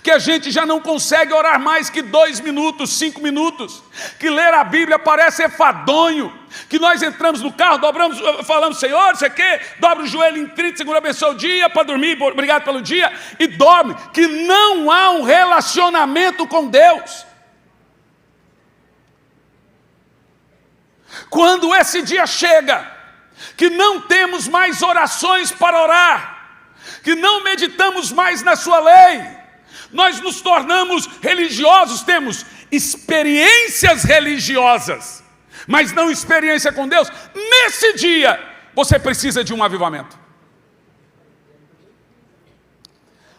que a gente já não consegue orar mais que 2 minutos, 5 minutos, que ler a Bíblia parece enfadonho, que nós entramos no carro, dobramos, falamos: Senhor, você quer? Dobra o joelho em 30 segundos, abençoa o dia, para dormir, obrigado pelo dia, e dorme, que não há um relacionamento com Deus. Quando esse dia chega, que não temos mais orações para orar, que não meditamos mais na sua lei, nós nos tornamos religiosos, temos experiências religiosas, mas não experiência com Deus. Nesse dia, você precisa de um avivamento.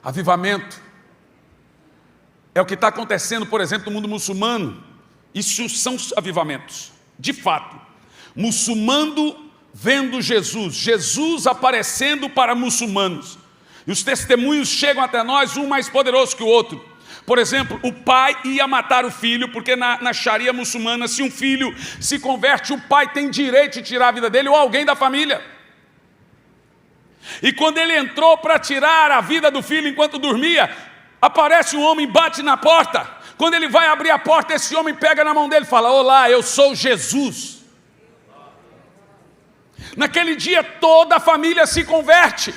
Avivamento é o que está acontecendo, por exemplo, no mundo muçulmano. Isso são avivamentos, de fato. Muçulmano vendo Jesus aparecendo para muçulmanos. E os testemunhos chegam até nós, um mais poderoso que o outro. Por exemplo, o pai ia matar o filho, porque na Sharia muçulmana, se um filho se converte, o pai tem direito de tirar a vida dele ou alguém da família. E quando ele entrou para tirar a vida do filho enquanto dormia, aparece um homem, bate na porta. Quando ele vai abrir a porta, esse homem pega na mão dele e fala: olá, eu sou Jesus. Naquele dia toda a família se converte.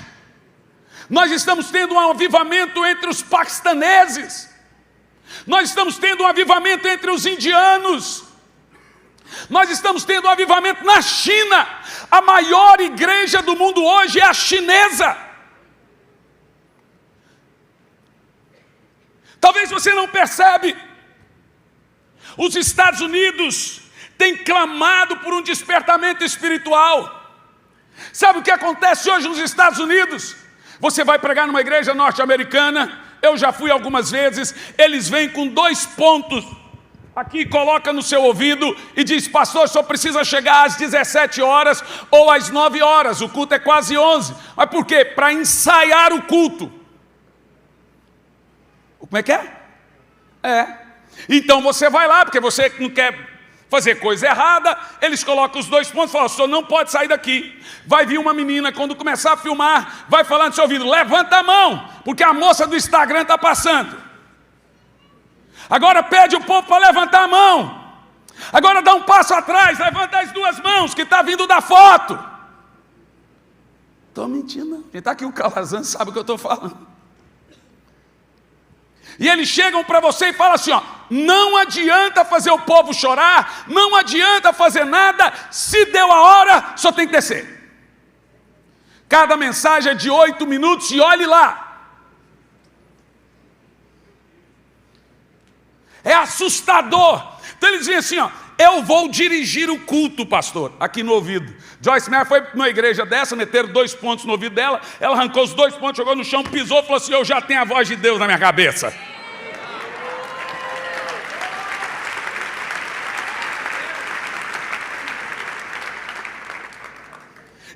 Nós estamos tendo um avivamento entre os paquistaneses. Nós estamos tendo um avivamento entre os indianos. Nós estamos tendo um avivamento na China. A maior igreja do mundo hoje é a chinesa. Talvez você não percebe. Os Estados Unidos têm clamado por um despertamento espiritual. Sabe o que acontece hoje nos Estados Unidos? Você vai pregar numa igreja norte-americana, eu já fui algumas vezes, eles vêm com 2 pontos, aqui coloca no seu ouvido e diz: pastor, só precisa chegar às 17 horas ou às 9 horas, o culto é quase 11. Mas por quê? Para ensaiar o culto. Como é que é? Então você vai lá, porque você não quer fazer coisa errada, eles colocam os 2 pontos e falam: o senhor não pode sair daqui. Vai vir uma menina, quando começar a filmar, vai falar no seu ouvido: levanta a mão, porque a moça do Instagram está passando. Agora pede o povo para levantar a mão. Agora dá um passo atrás, levanta as 2 mãos, que está vindo da foto. Estou mentindo, quem está aqui, o Calazan, sabe o que eu estou falando. E eles chegam para você e falam assim: ó, não adianta fazer o povo chorar, não adianta fazer nada, se deu a hora, só tem que descer. Cada mensagem é de 8 minutos e olhe lá. É assustador. Então eles dizem assim: ó, eu vou dirigir o culto, pastor, aqui no ouvido. Joyce Meyer foi numa igreja dessa, meteram 2 pontos no ouvido dela, ela arrancou os 2 pontos, jogou no chão, pisou e falou assim: eu já tenho a voz de Deus na minha cabeça.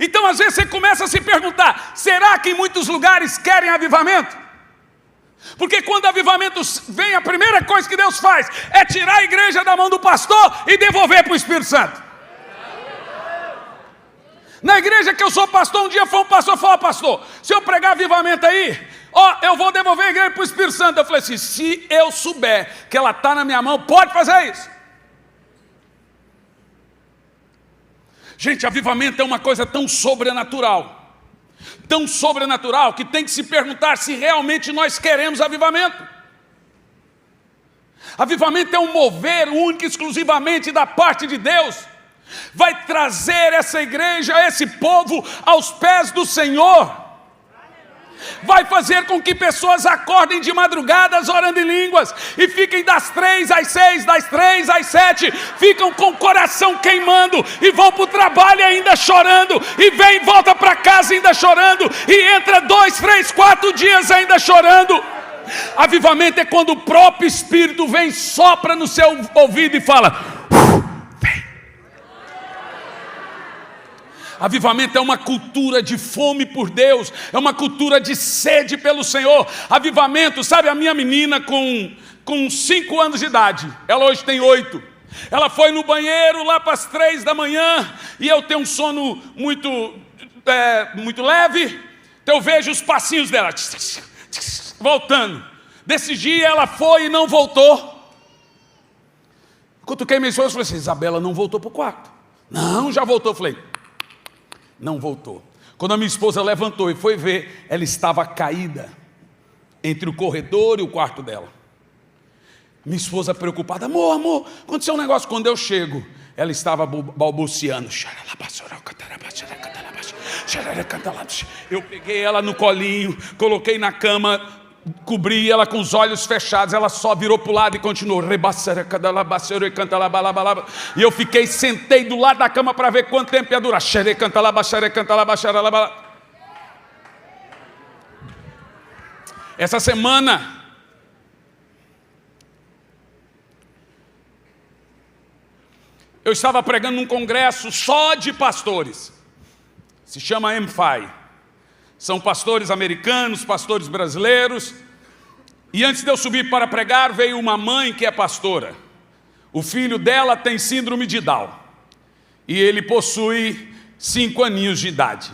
Então às vezes você começa a se perguntar: será que em muitos lugares querem avivamento? Porque quando avivamento vem, a primeira coisa que Deus faz é tirar a igreja da mão do pastor e devolver para o Espírito Santo. Na igreja que eu sou pastor, um dia foi um pastor e falou: pastor, se eu pregar avivamento aí, eu vou devolver a igreja para o Espírito Santo. Eu falei assim: se eu souber que ela está na minha mão, pode fazer isso. Gente, avivamento é uma coisa tão sobrenatural, que tem que se perguntar se realmente nós queremos avivamento. Avivamento é um mover único e exclusivamente da parte de Deus. Vai trazer essa igreja, esse povo aos pés do Senhor. Vai fazer com que pessoas acordem de madrugadas orando em línguas e fiquem das 3 às 6, das 3 às 7, ficam com o coração queimando e vão para o trabalho ainda chorando, e vem e volta para casa ainda chorando, e entra 2, 3, 4 dias ainda chorando. Avivamento é quando o próprio Espírito vem, sopra no seu ouvido e fala: vem. Avivamento é uma cultura de fome por Deus, é uma cultura de sede pelo Senhor. Avivamento, sabe, a minha menina com 5 anos de idade, ela hoje tem 8, ela foi no banheiro lá para as 3 da manhã, e eu tenho um sono muito leve, então eu vejo os passinhos dela voltando. Desse dia ela foi e não voltou. Cutuquei minha esposa e falei assim: Isabela não voltou para o quarto. Não, já voltou. Eu falei: não voltou. Quando a minha esposa levantou e foi ver, ela estava caída entre o corredor e o quarto dela. Minha esposa preocupada: amor, aconteceu um negócio. Quando eu chego, ela estava balbuciando. Eu peguei ela no colinho, coloquei na cama, cobri ela com os olhos fechados, ela só virou para o lado e continuou. E eu sentei do lado da cama para ver quanto tempo ia durar. Essa semana, eu estava pregando num congresso só de pastores, se chama MFI. São pastores americanos, pastores brasileiros. E antes de eu subir para pregar, veio uma mãe que é pastora. O filho dela tem síndrome de Down. E ele possui 5 aninhos de idade.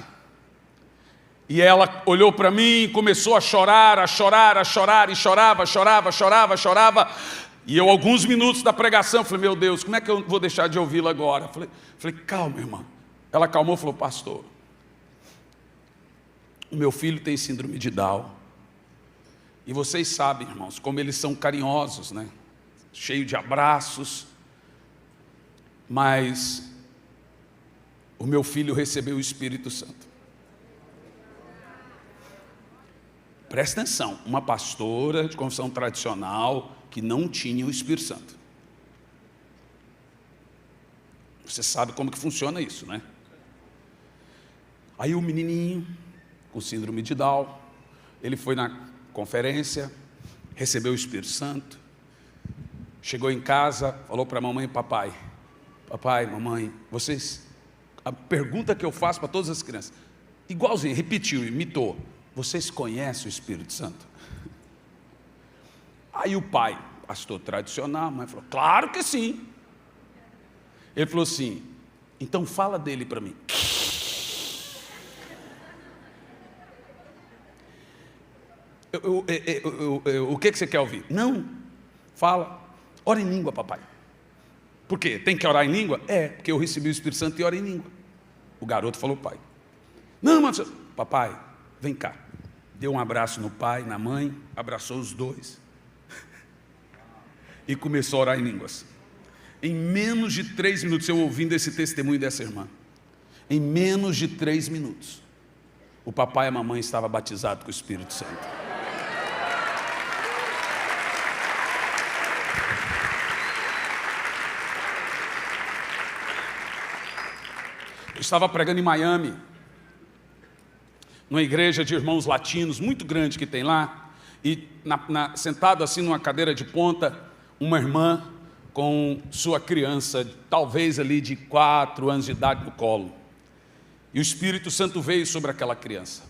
E ela olhou para mim e começou a chorar, e chorava. E eu, alguns minutos da pregação, falei: meu Deus, como é que eu vou deixar de ouvi-la agora? Falei: calma, irmã. Ela acalmou e falou: pastor, o meu filho tem síndrome de Down. E vocês sabem, irmãos, como eles são carinhosos, né? Cheio de abraços. Mas o meu filho recebeu o Espírito Santo. Presta atenção, uma pastora de confissão tradicional que não tinha o Espírito Santo. Você sabe como que funciona isso, né? Aí o menininho com síndrome de Down, ele foi na conferência, recebeu o Espírito Santo, chegou em casa, falou para a mamãe e papai: papai, mamãe, vocês, a pergunta que eu faço para todas as crianças, igualzinho, repetiu, imitou: vocês conhecem o Espírito Santo? Aí o pai, pastor tradicional, mas falou: claro que sim. Ele falou assim: então fala dele para mim. O que você quer ouvir? Não, fala. Ora em língua, papai. Por quê? Tem que orar em língua? É, porque eu recebi o Espírito Santo e oro em língua. O garoto falou: pai. Não, mas papai, vem cá. Deu um abraço no pai, na mãe, abraçou os dois e começou a orar em línguas. Em menos de 3 minutos, eu ouvindo esse testemunho dessa irmã, em menos de 3 minutos, o papai e a mamãe estavam batizados com o Espírito Santo. Eu estava pregando em Miami, numa igreja de irmãos latinos muito grande que tem lá, e sentado assim numa cadeira de ponta, uma irmã com sua criança, talvez ali de 4 anos de idade no colo. E o Espírito Santo veio sobre aquela criança.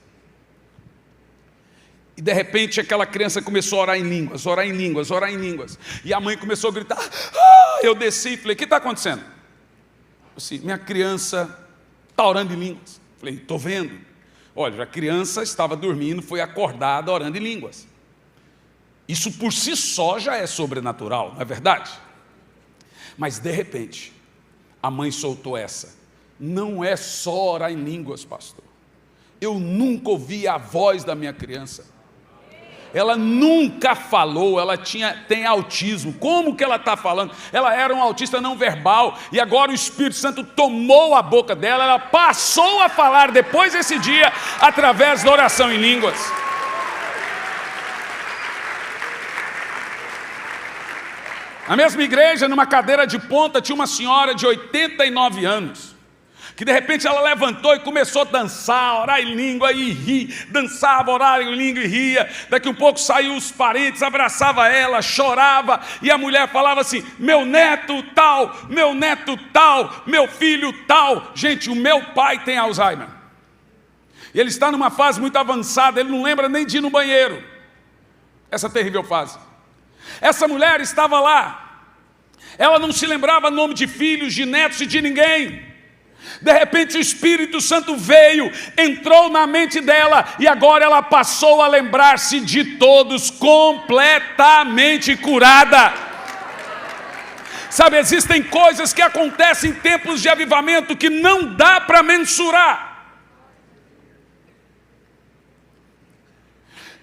E de repente aquela criança começou a orar em línguas, orar em línguas, orar em línguas. E a mãe começou a gritar: ah! Eu desci e falei: o que está acontecendo? Assim, minha criança está orando em línguas. Falei: estou vendo. Olha, a criança estava dormindo, foi acordada orando em línguas. Isso por si só já é sobrenatural, não é verdade? Mas de repente, a mãe soltou essa: não é só orar em línguas, pastor. Eu nunca ouvi a voz da minha criança. Ela nunca falou, ela tem autismo. Como que ela está falando? Ela era um autista não verbal, e agora o Espírito Santo tomou a boca dela, ela passou a falar depois desse dia, através da oração em línguas. Na mesma igreja, numa cadeira de ponta, tinha uma senhora de 89 anos, que de repente ela levantou e começou a dançar, orar em língua e rir, dançava, orar em língua e ria. Daqui um pouco saiu os parentes, abraçava ela, chorava, e a mulher falava assim: meu neto tal, meu filho tal. Gente, o meu pai tem Alzheimer, e ele está numa fase muito avançada, ele não lembra nem de ir no banheiro, essa terrível fase. Essa mulher estava lá, ela não se lembrava nome de filhos, de netos e de ninguém. De repente o Espírito Santo veio, entrou na mente dela, e agora ela passou a lembrar-se de todos, completamente curada. Sabe, existem coisas que acontecem em tempos de avivamento que não dá para mensurar.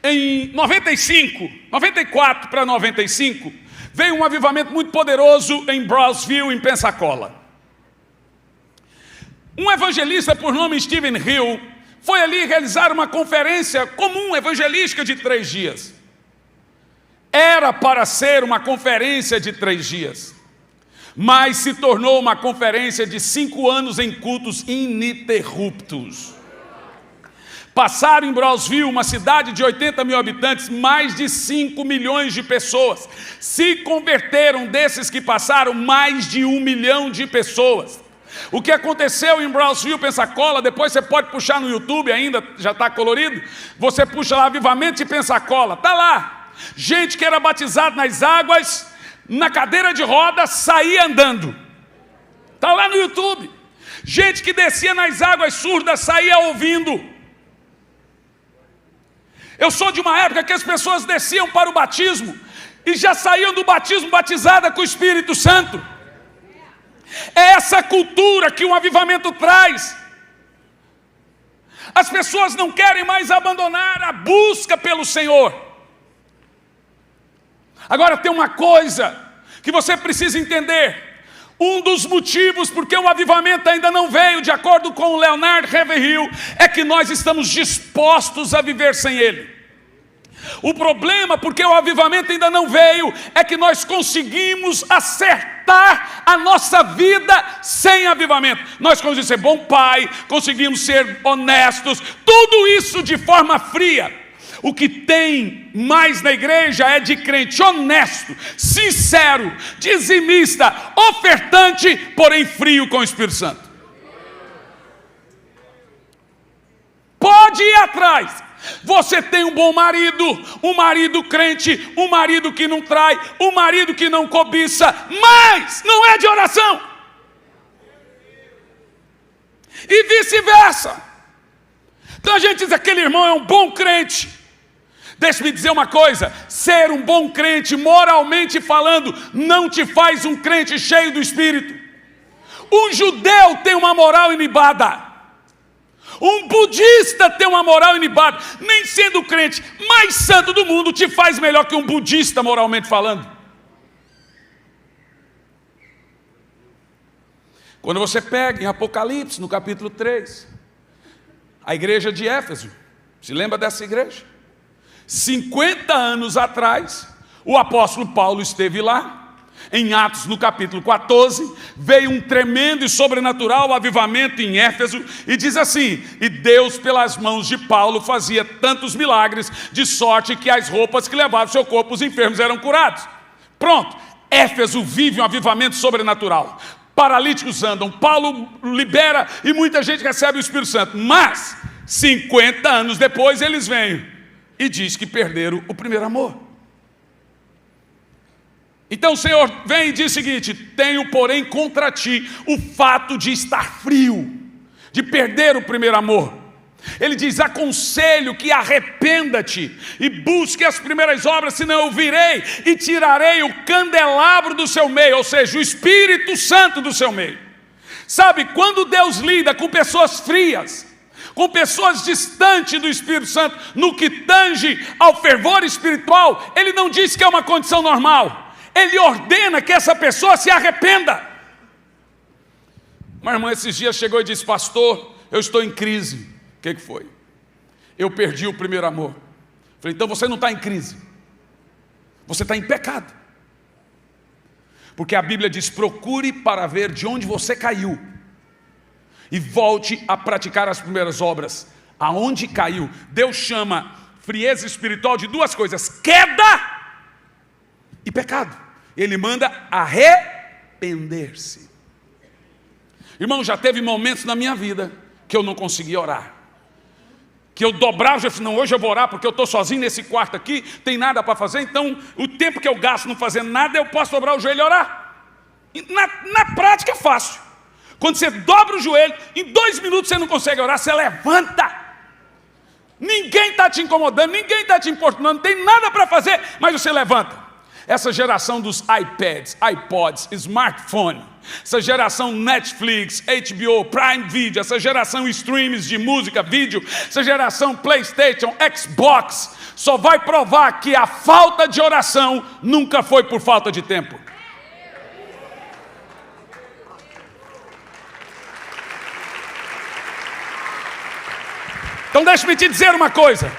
Em 94 para 95, veio um avivamento muito poderoso em Brownsville, em Pensacola. Um evangelista por nome Stephen Hill foi ali realizar uma conferência comum evangelística de 3 dias. Era para ser uma conferência de 3 dias, mas se tornou uma conferência de 5 anos em cultos ininterruptos. Passaram em Brownsville, uma cidade de 80 mil habitantes, mais de 5 milhões de pessoas. Se converteram desses que passaram, mais de 1 milhão de pessoas. O que aconteceu em Brownsville, Pensacola, depois você pode puxar no YouTube ainda, já está colorido, você puxa lá, Avivamento de Pensacola, está lá. Gente que era batizada nas águas, na cadeira de rodas, saía andando. Está lá no YouTube. Gente que descia nas águas surdas, saía ouvindo. Eu sou de uma época que as pessoas desciam para o batismo e já saíam do batismo batizada com o Espírito Santo. É essa cultura que um avivamento traz. As pessoas não querem mais abandonar a busca pelo Senhor. Agora tem uma coisa que você precisa entender. Um dos motivos porque o avivamento ainda não veio, de acordo com o Leonard Ravenhill, é que nós estamos dispostos a viver sem ele. O problema, porque o avivamento ainda não veio, é que nós conseguimos acertar a nossa vida sem avivamento. Nós conseguimos ser bom pai, conseguimos ser honestos, tudo isso de forma fria. O que tem mais na igreja é de crente honesto, sincero, dizimista, ofertante, porém frio com o Espírito Santo. Pode ir atrás. Você tem um bom marido, um marido crente, um marido que não trai, um marido que não cobiça, mas não é de oração. E vice-versa. Então a gente diz, aquele irmão é um bom crente. Deixe-me dizer uma coisa, ser um bom crente, moralmente falando, não te faz um crente cheio do Espírito. Um judeu tem uma moral inibada. Um budista tem uma moral inibada. Nem sendo o crente mais santo do mundo te faz melhor que um budista, moralmente falando. Quando você pega em Apocalipse, no capítulo 3, a igreja de Éfeso, se lembra dessa igreja? 50 anos atrás, o apóstolo Paulo esteve lá. Em Atos, no capítulo 14, veio um tremendo e sobrenatural avivamento em Éfeso, e diz assim: e Deus pelas mãos de Paulo fazia tantos milagres, de sorte que as roupas que levavam seu corpo os enfermos eram curados. Pronto, Éfeso vive um avivamento sobrenatural. Paralíticos andam, Paulo libera e muita gente recebe o Espírito Santo. Mas 50 anos depois eles vêm e diz que perderam o primeiro amor. Então o Senhor vem e diz o seguinte: tenho porém contra ti o fato de estar frio, de perder o primeiro amor. Ele diz: aconselho que arrependa-te e busque as primeiras obras, senão eu virei e tirarei o candelabro do seu meio, ou seja, o Espírito Santo do seu meio. Sabe, quando Deus lida com pessoas frias, com pessoas distantes do Espírito Santo, no que tange ao fervor espiritual, Ele não diz que é uma condição normal. Ele ordena que essa pessoa se arrependa. Uma irmã esses dias chegou e disse: pastor, eu estou em crise. O que foi? Eu perdi o primeiro amor. Falei: então você não está em crise, você está em pecado. Porque a Bíblia diz: procure para ver de onde você caiu e volte a praticar as primeiras obras. Aonde caiu? Deus chama frieza espiritual de duas coisas: queda e pecado. Ele manda arrepender-se. Irmão, já teve momentos na minha vida que eu não conseguia orar, que eu dobrava e disse: não, hoje eu vou orar porque eu estou sozinho nesse quarto aqui, tem nada para fazer, então o tempo que eu gasto não fazendo nada, eu posso dobrar o joelho e orar. Na prática é fácil. Quando você dobra o joelho, em 2 minutos você não consegue orar, você levanta. Ninguém está te incomodando, ninguém está te importunando, não tem nada para fazer, mas você levanta. Essa geração dos iPads, iPods, smartphone, essa geração Netflix, HBO, Prime Video, essa geração streams de música, vídeo, essa geração PlayStation, Xbox, só vai provar que a falta de oração nunca foi por falta de tempo. Então deixe-me te dizer uma coisa: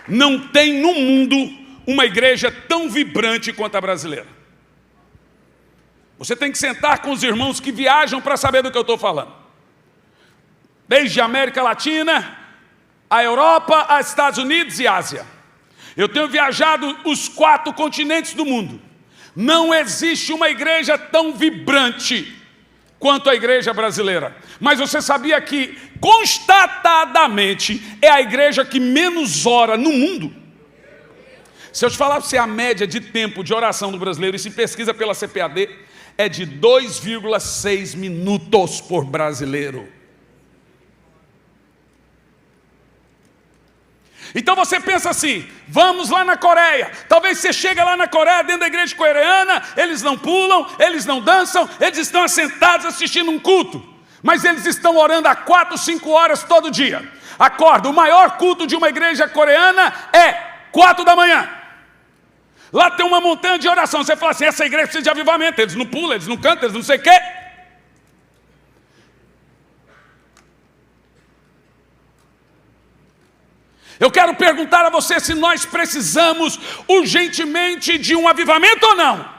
não tem no mundo uma igreja tão vibrante quanto a brasileira. Você tem que sentar com os irmãos que viajam para saber do que eu estou falando. Desde a América Latina, a Europa, a Estados Unidos e Ásia. Eu tenho viajado os 4 continentes do mundo. Não existe uma igreja tão vibrante quanto a igreja brasileira. Mas você sabia que, constatadamente, é a igreja que menos ora no mundo? Se eu te falar para você a média de tempo de oração do brasileiro, e se pesquisa pela CPAD, é de 2,6 minutos por brasileiro. Então você pensa assim: vamos lá na Coreia. Talvez você chegue lá na Coreia, dentro da igreja coreana, eles não pulam, eles não dançam, eles estão assentados assistindo um culto. Mas eles estão orando há 4, 5 horas todo dia. Acorda, o maior culto de uma igreja coreana é 4 da manhã. Lá tem uma montanha de oração. Você fala assim: essa igreja precisa de avivamento. Eles não pulam, eles não cantam, eles não sei o quê. Eu quero perguntar a você se nós precisamos urgentemente de um avivamento ou não.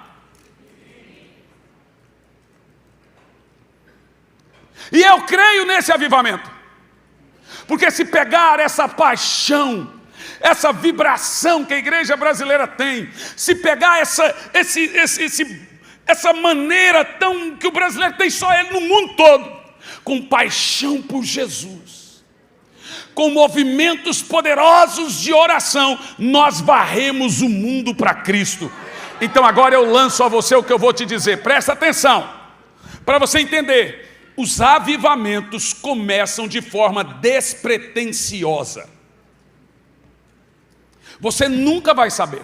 E eu creio nesse avivamento. Porque se pegar essa paixão, essa vibração que a igreja brasileira tem, se pegar essa maneira tão que o brasileiro tem, só ele no mundo todo, com paixão por Jesus, com movimentos poderosos de oração, nós varremos o mundo para Cristo. Então agora eu lanço a você o que eu vou te dizer, presta atenção, para você entender. Os avivamentos começam de forma despretensiosa. Você nunca vai saber,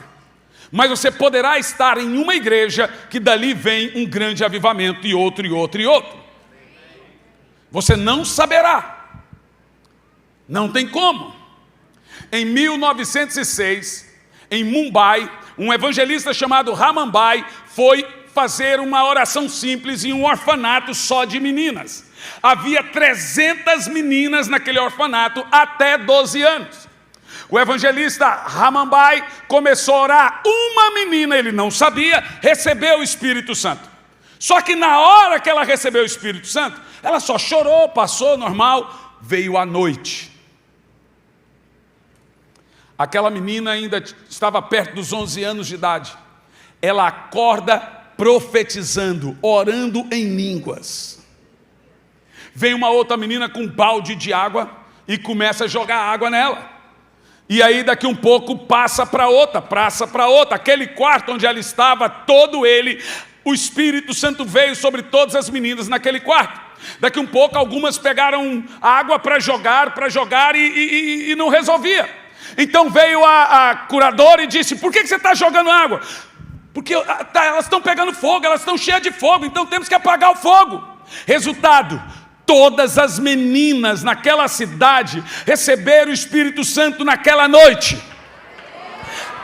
mas você poderá estar em uma igreja que dali vem um grande avivamento e outro, e outro, e outro. Você não saberá. Não tem como. Em 1906, em Mumbai, um evangelista chamado Ramanbai foi fazer uma oração simples em um orfanato só de meninas. Havia 300 meninas naquele orfanato até 12 anos. O evangelista Ramanbai começou a orar. Uma menina, ele não sabia, recebeu o Espírito Santo. Só que na hora que ela recebeu o Espírito Santo, ela só chorou, passou normal, veio a noite. Aquela menina ainda estava perto dos 11 anos de idade. Ela acorda profetizando, orando em línguas. Vem uma outra menina com um balde de água e começa a jogar água nela. E aí daqui um pouco passa para outra. Aquele quarto onde ela estava, todo ele, o Espírito Santo veio sobre todas as meninas naquele quarto. Daqui um pouco algumas pegaram água para jogar e não resolvia. Então veio a curadora e disse: por que você está jogando água? Porque elas estão pegando fogo, elas estão cheias de fogo, então temos que apagar o fogo. Resultado: todas as meninas naquela cidade receberam o Espírito Santo naquela noite.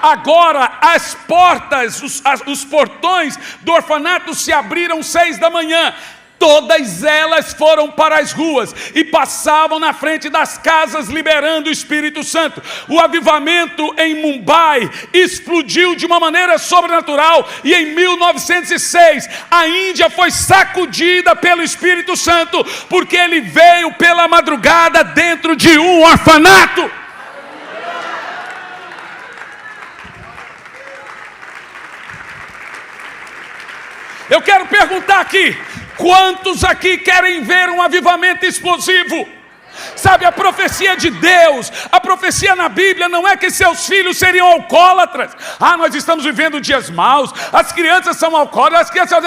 Agora as portas, os portões do orfanato se abriram 6 da manhã. Todas elas foram para as ruas e passavam na frente das casas liberando o Espírito Santo. O avivamento em Mumbai explodiu de uma maneira sobrenatural, e em 1906 a Índia foi sacudida pelo Espírito Santo, porque ele veio pela madrugada dentro de um orfanato. Eu quero perguntar aqui: quantos aqui querem ver um avivamento explosivo? Sabe, a profecia de Deus, a profecia na Bíblia não é que seus filhos seriam alcoólatras. Nós estamos vivendo dias maus, as crianças são alcoólatras, as crianças...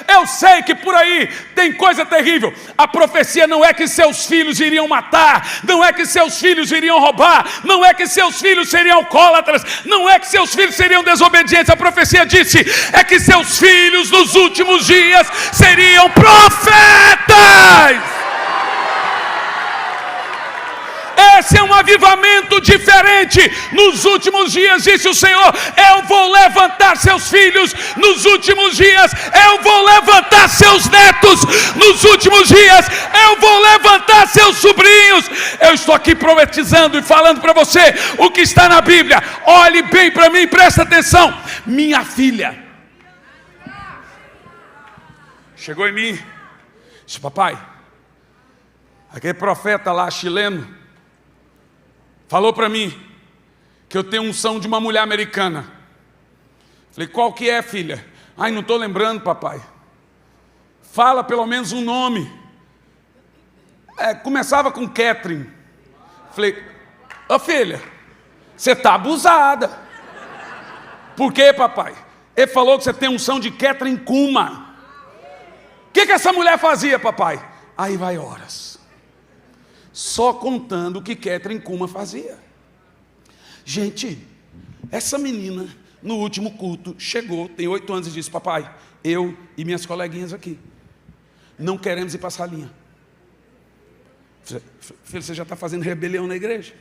Eu sei que por aí tem coisa terrível. A profecia não é que seus filhos iriam matar, não é que seus filhos iriam roubar, não é que seus filhos seriam alcoólatras, não é que seus filhos seriam desobedientes. A profecia disse é que seus filhos nos últimos dias seriam profetas. Esse é um avivamento diferente. Nos últimos dias, disse o Senhor, eu vou levantar seus filhos. Nos últimos dias, eu vou levantar seus netos. Nos últimos dias, eu vou levantar seus sobrinhos. Eu estou aqui profetizando e falando para você o que está na Bíblia. Olhe bem para mim, presta atenção. Minha filha chegou em mim, disse: papai, aquele profeta lá chileno falou para mim que eu tenho unção de uma mulher americana. Falei: qual que é, filha? Ai, não estou lembrando, papai. Fala pelo menos um nome. Começava com Catherine. Falei: ô filha, você está abusada. Por quê, papai? Ele falou que você tem unção de Catherine Kuma. O que essa mulher fazia, papai? Aí vai horas só contando o que Catherine Kuma fazia. Gente, essa menina no último culto chegou, tem 8 anos, e disse: papai, eu e minhas coleguinhas aqui não queremos ir para a salinha. Filho, você já está fazendo rebelião na igreja.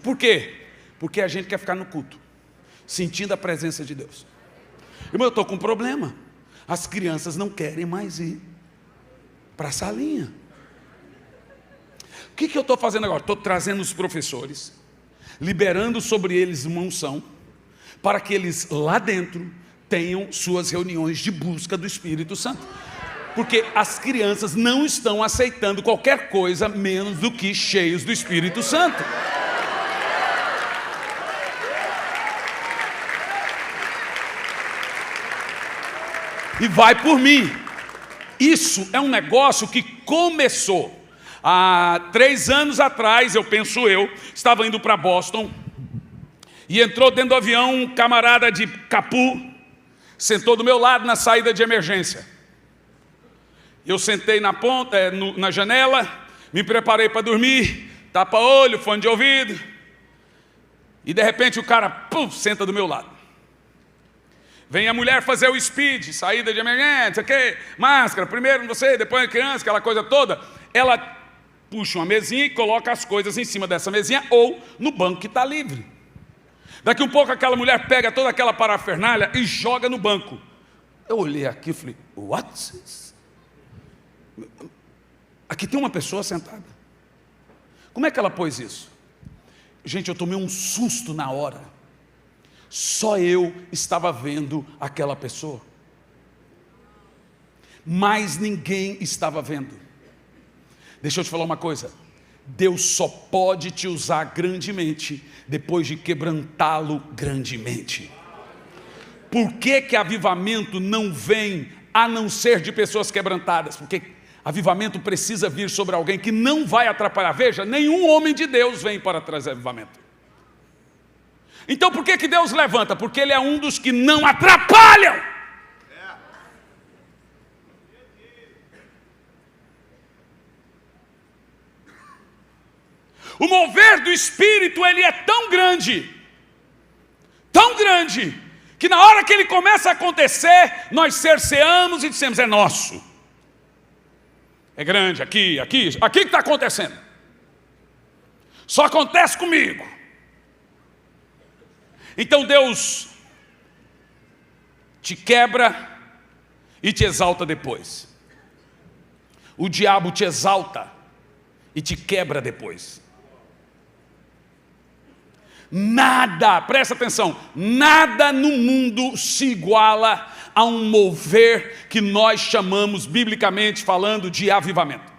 Por quê? Porque a gente quer ficar no culto, sentindo a presença de Deus. Irmão, eu estou com um problema. As crianças não querem mais ir para a salinha. O que eu estou fazendo agora? Estou trazendo os professores, liberando sobre eles uma unção, para que eles lá dentro tenham suas reuniões de busca do Espírito Santo. Porque as crianças não estão aceitando qualquer coisa menos do que cheios do Espírito Santo. E vai por mim. Isso é um negócio que começou há 3 anos atrás, eu estava indo para Boston, e entrou dentro do avião um camarada de Capu, sentou do meu lado na saída de emergência. Eu sentei na ponta, na janela, me preparei para dormir, tapa-olho, fone de ouvido, e de repente o cara, senta do meu lado. Vem a mulher fazer o speed, saída de emergência, máscara, primeiro você, depois a criança, aquela coisa toda. Ela puxa uma mesinha e coloca as coisas em cima dessa mesinha ou no banco que está livre. Daqui um pouco aquela mulher pega toda aquela parafernália e joga no banco. Eu olhei aqui e falei: what? Aqui tem uma pessoa sentada. Como é que ela pôs isso? Gente, eu tomei um susto na hora. Só eu estava vendo aquela pessoa. Mais ninguém estava vendo. Deixa eu te falar uma coisa. Deus só pode te usar grandemente depois de quebrantá-lo grandemente. Por que avivamento não vem a não ser de pessoas quebrantadas? Porque avivamento precisa vir sobre alguém que não vai atrapalhar. Veja, nenhum homem de Deus vem para trazer avivamento. Então por que Deus levanta? Porque Ele é um dos que não atrapalham. O mover do Espírito, ele é tão grande, que na hora que ele começa a acontecer, nós cerceamos e dissemos, é nosso. É grande, aqui que está acontecendo. Só acontece comigo. Então Deus te quebra e te exalta depois. O diabo te exalta e te quebra depois. Nada, presta atenção, nada no mundo se iguala a um mover que nós chamamos, biblicamente falando, de avivamento.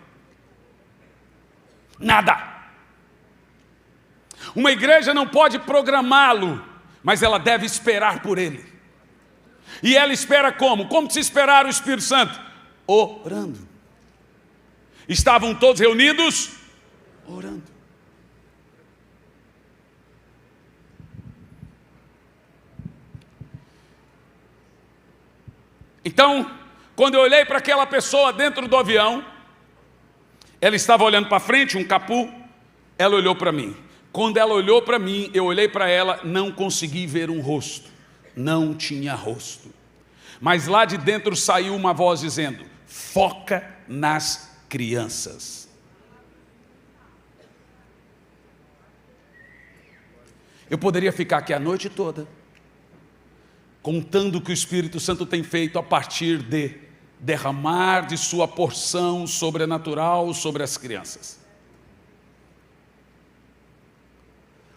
Nada. Uma igreja não pode programá-lo, mas ela deve esperar por ele. E ela espera como? Como se esperar o Espírito Santo? Orando. Estavam todos reunidos? Orando. Então, quando eu olhei para aquela pessoa dentro do avião, ela estava olhando para frente, um capu, ela olhou para mim. Quando ela olhou para mim, eu olhei para ela, não consegui ver um rosto. Não tinha rosto. Mas lá de dentro saiu uma voz dizendo, foca nas crianças. Eu poderia ficar aqui a noite toda, contando o que o Espírito Santo tem feito a partir de derramar de sua porção sobrenatural sobre as crianças.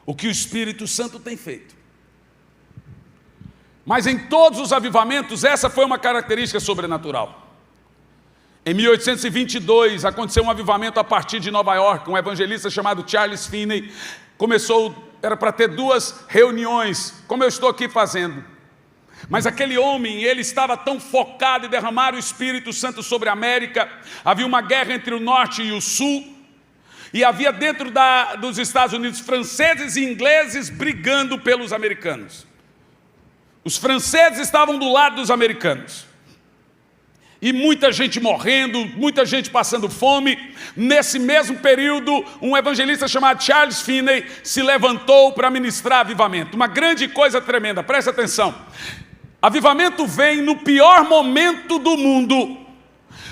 O que o Espírito Santo tem feito. Mas em todos os avivamentos, essa foi uma característica sobrenatural. Em 1822, aconteceu um avivamento a partir de Nova York, um evangelista chamado Charles Finney, era para ter 2 reuniões, como eu estou aqui fazendo. Mas aquele homem, ele estava tão focado em derramar o Espírito Santo sobre a América, havia uma guerra entre o norte e o sul, e havia dentro dos Estados Unidos franceses e ingleses brigando pelos americanos. Os franceses estavam do lado dos americanos. E muita gente morrendo, muita gente passando fome. Nesse mesmo período, um evangelista chamado Charles Finney se levantou para ministrar avivamento. Uma grande coisa tremenda, presta atenção. Avivamento vem no pior momento do mundo.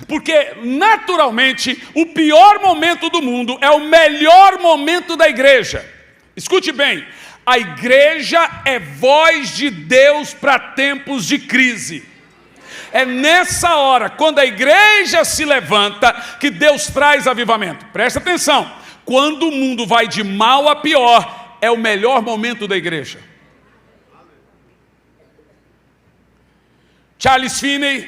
Porque, naturalmente, o pior momento do mundo é o melhor momento da igreja. Escute bem, a igreja é voz de Deus para tempos de crise. É nessa hora, quando a igreja se levanta, que Deus traz avivamento. Presta atenção, quando o mundo vai de mal a pior, é o melhor momento da igreja. Charles Finney,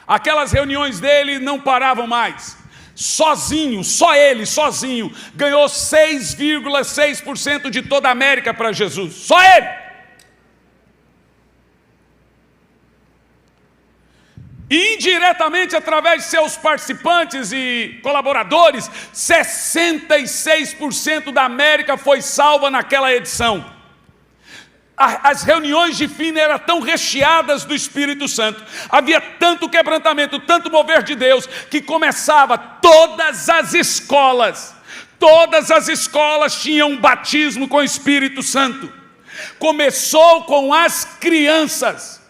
aquelas reuniões dele não paravam mais. Sozinho, só ele, sozinho, ganhou 6,6% de toda a América para Jesus. Só ele. E indiretamente, através de seus participantes e colaboradores, 66% da América foi salva naquela edição. As reuniões de Finney eram tão recheadas do Espírito Santo, havia tanto quebrantamento, tanto mover de Deus, que começava todas as escolas tinham um batismo com o Espírito Santo. Começou com as crianças.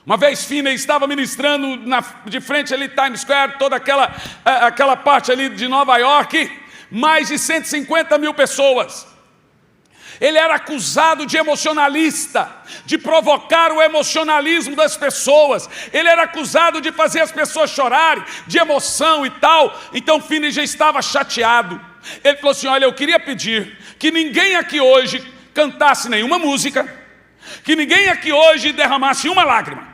Uma vez Finney estava ministrando de frente ali, Times Square, toda aquela parte ali de Nova York, mais de 150 mil pessoas. Ele era acusado de emocionalista, de provocar o emocionalismo das pessoas. Ele era acusado de fazer as pessoas chorarem, de emoção e tal. Então Finney já estava chateado. Ele falou assim, olha, eu queria pedir que ninguém aqui hoje cantasse nenhuma música, que ninguém aqui hoje derramasse uma lágrima.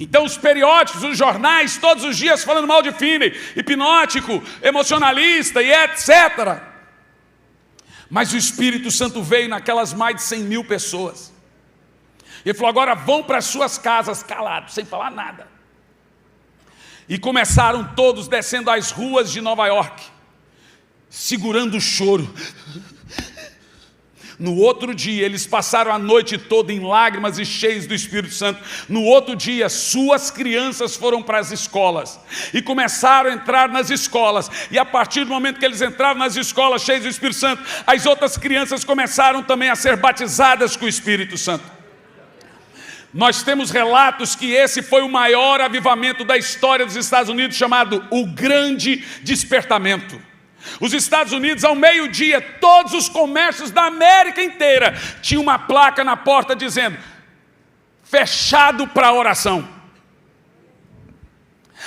Então os periódicos, os jornais, todos os dias falando mal de Finney, hipnótico, emocionalista e etc. Mas o Espírito Santo veio naquelas mais de 100 mil pessoas. Ele falou, agora vão para as suas casas calados, sem falar nada. E começaram todos descendo as ruas de Nova York, segurando o choro. No outro dia, eles passaram a noite toda em lágrimas e cheios do Espírito Santo. No outro dia, suas crianças foram para as escolas e começaram a entrar nas escolas. E a partir do momento que eles entraram nas escolas cheios do Espírito Santo, as outras crianças começaram também a ser batizadas com o Espírito Santo. Nós temos relatos que esse foi o maior avivamento da história dos Estados Unidos, chamado o Grande Despertamento. Os Estados Unidos, ao meio-dia, todos os comércios da América inteira tinham uma placa na porta dizendo: fechado para oração.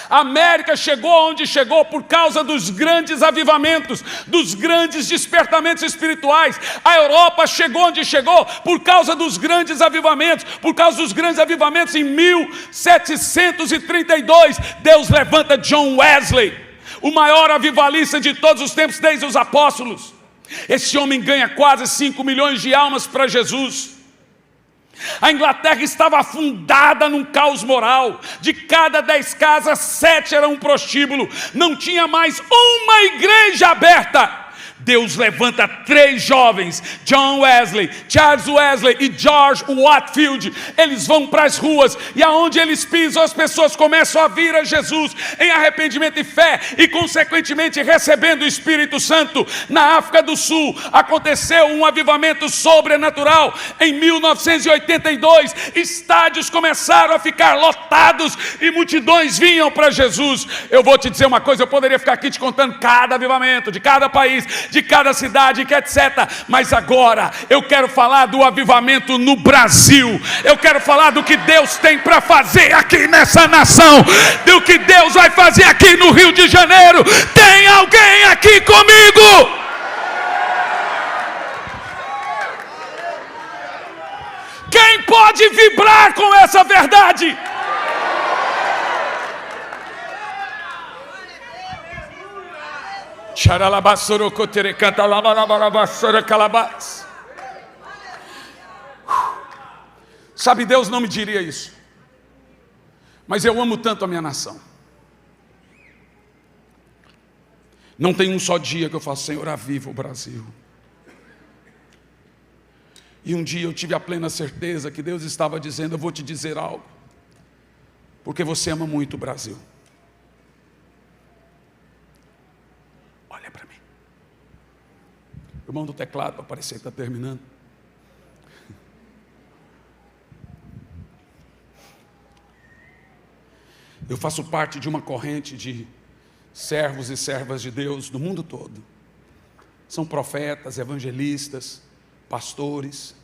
A América chegou onde chegou por causa dos grandes avivamentos, dos grandes despertamentos espirituais. A Europa chegou onde chegou por causa dos grandes avivamentos. Por causa dos grandes avivamentos, em 1732, Deus levanta John Wesley, o maior avivalista de todos os tempos, desde os apóstolos. Esse homem ganha quase 5 milhões de almas para Jesus. A Inglaterra estava afundada num caos moral. De cada 10 casas, 7 eram um prostíbulo. Não tinha mais uma igreja aberta. Deus levanta 3 jovens, John Wesley, Charles Wesley e George Whitefield. Eles vão para as ruas e aonde eles pisam, as pessoas começam a vir a Jesus em arrependimento e fé e consequentemente recebendo o Espírito Santo. Na África do Sul aconteceu um avivamento sobrenatural. Em 1982, estádios começaram a ficar lotados e multidões vinham para Jesus. Eu vou te dizer uma coisa, eu poderia ficar aqui te contando cada avivamento de cada país, de cada cidade, etc. Mas agora eu quero falar do avivamento no Brasil. Eu quero falar do que Deus tem para fazer aqui nessa nação, do que Deus vai fazer aqui no Rio de Janeiro. Tem alguém aqui comigo? Quem pode vibrar com essa verdade? Sabe, Deus não me diria isso, mas eu amo tanto a minha nação. Não tem um só dia que eu falo: Senhor, aviva o Brasil. E um dia eu tive a plena certeza que Deus estava dizendo: eu vou te dizer algo, porque você ama muito o Brasil. Olha para mim. O irmão do teclado, para parecer que está terminando. Eu faço parte de uma corrente de servos e servas de Deus do mundo todo. São profetas, evangelistas, pastores.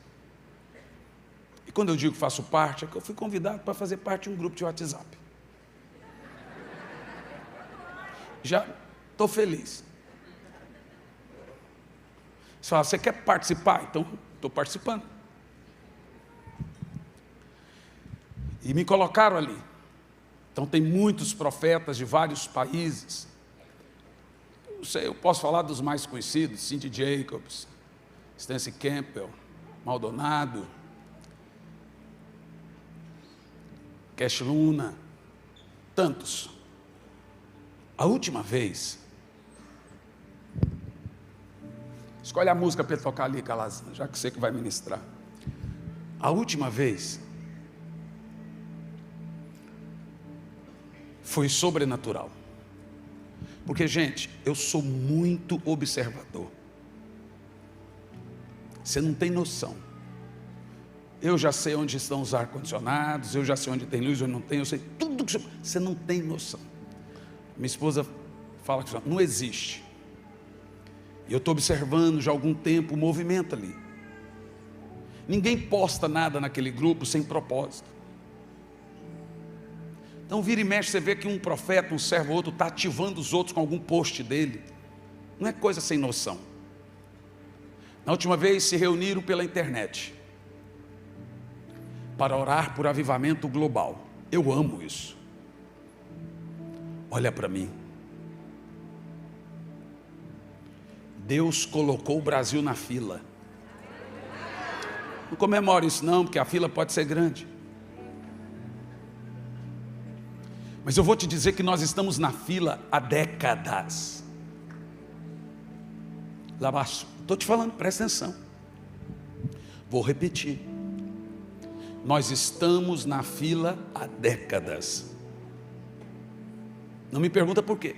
E quando eu digo que faço parte, é que eu fui convidado para fazer parte de um grupo de WhatsApp. Já estou feliz. Você fala: você quer participar? Então, estou participando. E me colocaram ali. Então, tem muitos profetas de vários países. Não sei, eu posso falar dos mais conhecidos: Cindy Jacobs, Stanley Campbell, Maldonado, Cash Luna, tantos. A última vez, escolhe a música para ele tocar ali, Calazan, já que você que vai ministrar. A última vez foi sobrenatural. Porque, gente, eu sou muito observador. Você não tem noção. Eu já sei onde estão os ar-condicionados, eu já sei onde tem luz, onde não tem, eu sei tudo que você não tem noção. Minha esposa fala que não existe. E eu estou observando já há algum tempo o movimento ali. Ninguém posta nada naquele grupo sem propósito. Então vira e mexe, você vê que um profeta, um servo ou outro está ativando os outros com algum post dele. Não é coisa sem noção. Na última vez se reuniram pela internet para orar por avivamento global. Eu amo isso. Olha para mim. Deus colocou o Brasil na fila. Não comemore isso não, porque a fila pode ser grande. Mas eu vou te dizer que nós estamos na fila há décadas. Estou te falando, presta atenção. Vou repetir. Nós estamos na fila há décadas. Não me pergunta por quê.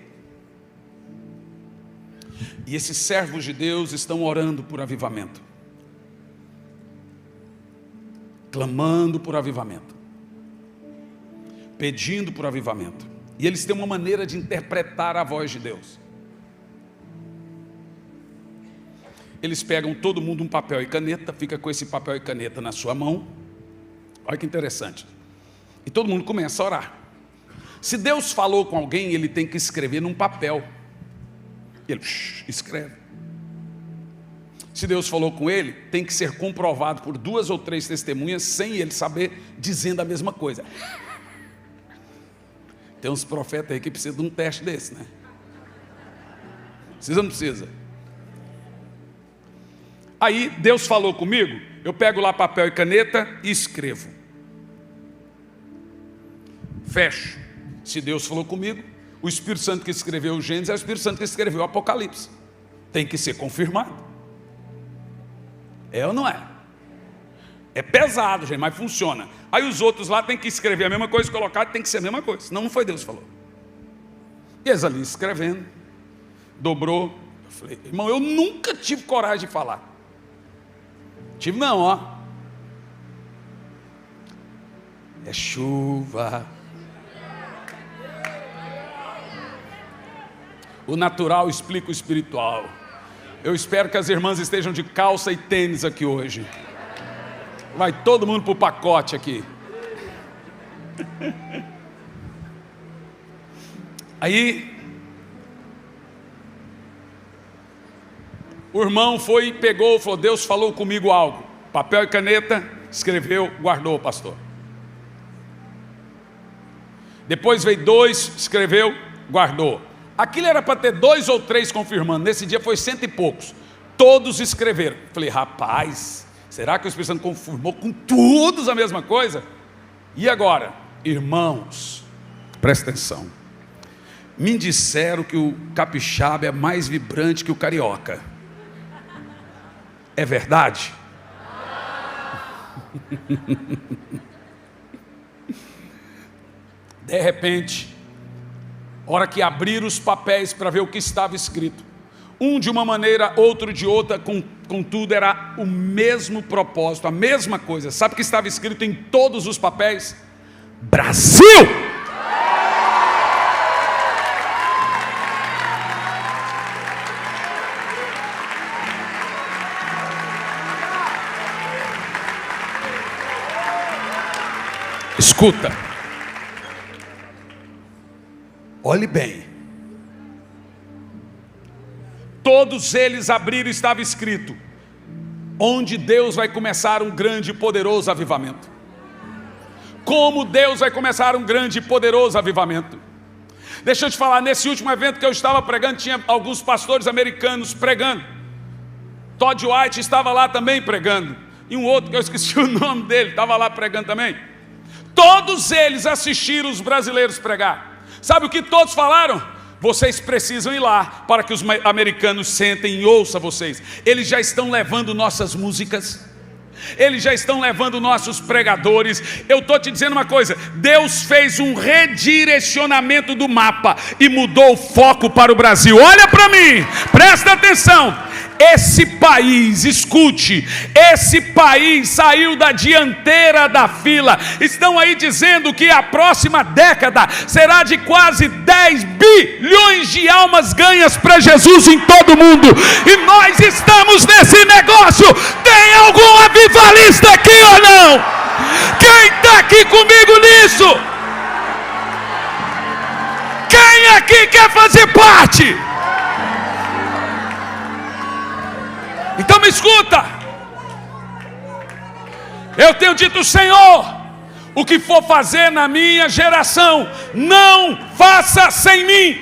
E esses servos de Deus estão orando por avivamento, clamando por avivamento, pedindo por avivamento. E eles têm uma maneira de interpretar a voz de Deus. Eles pegam todo mundo um papel e caneta, fica com esse papel e caneta na sua mão. Olha que interessante. E todo mundo começa a orar. Se Deus falou com alguém, ele tem que escrever num papel. Ele escreve. Se Deus falou com ele, tem que ser comprovado por 2 ou 3 testemunhas, sem ele saber, dizendo a mesma coisa. Tem uns profetas aí que precisam de um teste desse, né? Precisa ou não precisa? Aí Deus falou comigo, eu pego lá papel e caneta e escrevo. Fecho. Se Deus falou comigo, o Espírito Santo que escreveu o Gênesis é o Espírito Santo que escreveu o Apocalipse. Tem que ser confirmado. É ou não é? É pesado, gente, mas funciona. Aí os outros lá tem que escrever a mesma coisa, colocar, tem que ser a mesma coisa. Senão não foi Deus que falou. E eles ali escrevendo, dobrou. Eu falei, irmão, eu nunca tive coragem de falar. Tive não, ó. É chuva. O natural explica o espiritual. Eu espero que as irmãs estejam de calça e tênis aqui hoje. Vai todo mundo para o pacote aqui. Aí o irmão foi e pegou, falou, Deus falou comigo algo. Papel e caneta, escreveu, guardou, pastor. Depois veio 2, escreveu, guardou. Aquilo era para ter 2 ou 3 confirmando. Nesse dia foi 100 e poucos. Todos escreveram. Falei, rapaz, será que o Espírito Santo confirmou com todos a mesma coisa? E agora? Irmãos, presta atenção. Me disseram que o capixaba é mais vibrante que o carioca. É verdade? De repente, hora que abriram os papéis para ver o que estava escrito, um de uma maneira, outro de outra, contudo era o mesmo propósito, a mesma coisa. Sabe o que estava escrito em todos os papéis? Brasil! Escuta, olhe bem, todos eles abriram e estava escrito, onde Deus vai começar um grande e poderoso avivamento. Como Deus vai começar um grande e poderoso avivamento. Deixa eu te falar, nesse último evento que eu estava pregando, tinha alguns pastores americanos pregando. Todd White estava lá também pregando, e um outro que eu esqueci o nome dele, estava lá pregando também. Todos eles assistiram os brasileiros pregar. Sabe o que todos falaram? Vocês precisam ir lá para que os americanos sentem e ouçam vocês. Eles já estão levando nossas músicas, eles já estão levando nossos pregadores. Eu estou te dizendo uma coisa, Deus fez um redirecionamento do mapa e mudou o foco para o Brasil. Olha para mim, presta atenção. Esse país, escute, esse país saiu da dianteira da fila. Estão aí dizendo que a próxima década será de quase 10 bilhões de almas ganhas para Jesus em todo o mundo. E nós estamos nesse negócio. Tem algum avivalista aqui ou não? Quem está aqui comigo nisso? Quem aqui quer fazer parte? Então me escuta, eu tenho dito, Senhor, o que for fazer na minha geração, não faça sem mim.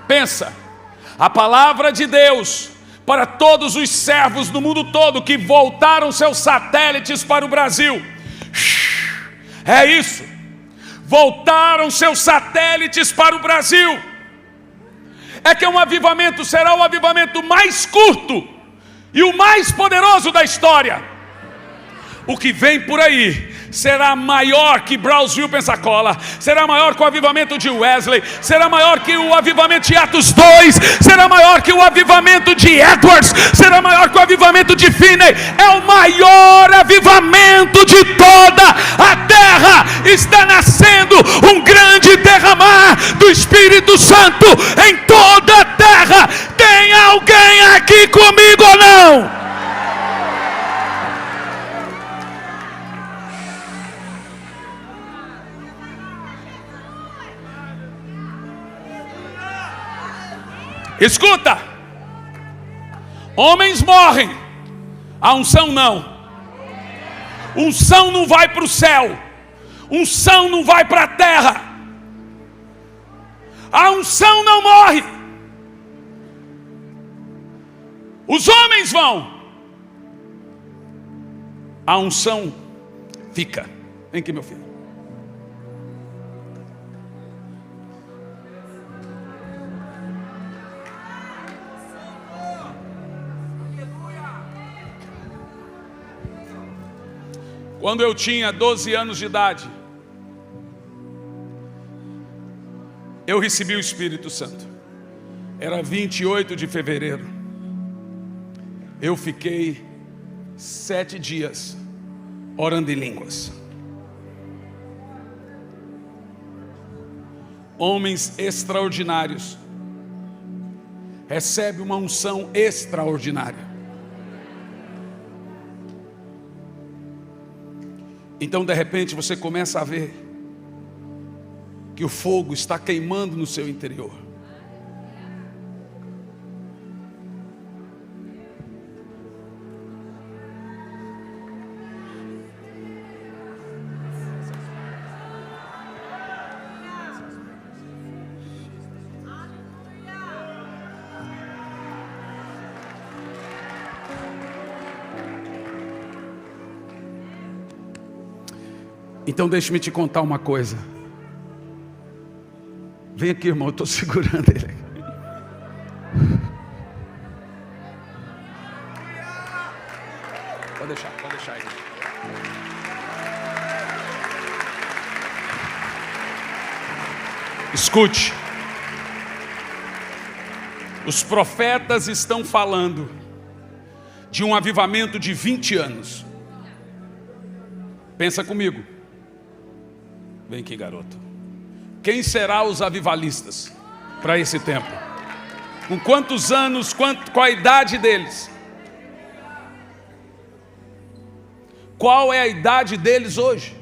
Pensa, a palavra de Deus para todos os servos do mundo todo que voltaram seus satélites para o Brasil, é isso, voltaram seus satélites para o Brasil. É que um avivamento será o avivamento mais curto e o mais poderoso da história. O que vem por aí será maior que Braulio Pensacola, será maior que o avivamento de Wesley, será maior que o avivamento de Atos 2, será maior que o avivamento de Edwards, será maior que o avivamento de Finney. É o maior avivamento de toda a terra. Está nascendo um grande derramar do Espírito Santo em toda a terra. Tem alguém aqui comigo ou não? Escuta, homens morrem, a unção não. Unção não vai para o céu, unção não vai para a terra. A unção não morre. Os homens vão, a unção fica. Vem aqui, meu filho. Quando eu tinha 12 anos de idade, eu recebi o Espírito Santo. Era 28 de fevereiro. Eu fiquei 7 dias orando em línguas. Homens extraordinários recebem uma unção extraordinária. Então, de repente, você começa a ver que o fogo está queimando no seu interior. Então deixe-me te contar uma coisa. Vem aqui, irmão, eu estou segurando ele. Pode deixar aí. Escute. Os profetas estão falando de um avivamento de 20 anos. Pensa comigo. Vem aqui, garoto. Quem será os avivalistas para esse tempo? Com quantos anos, qual a idade deles? Qual é a idade deles hoje?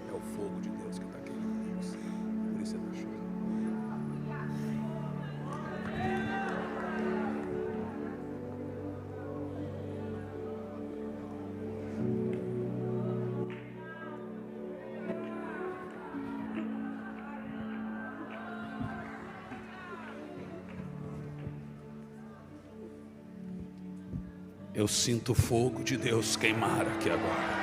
É o fogo de Deus que está queimando você. Por isso você está chorando. Eu sinto o fogo de Deus queimar aqui agora.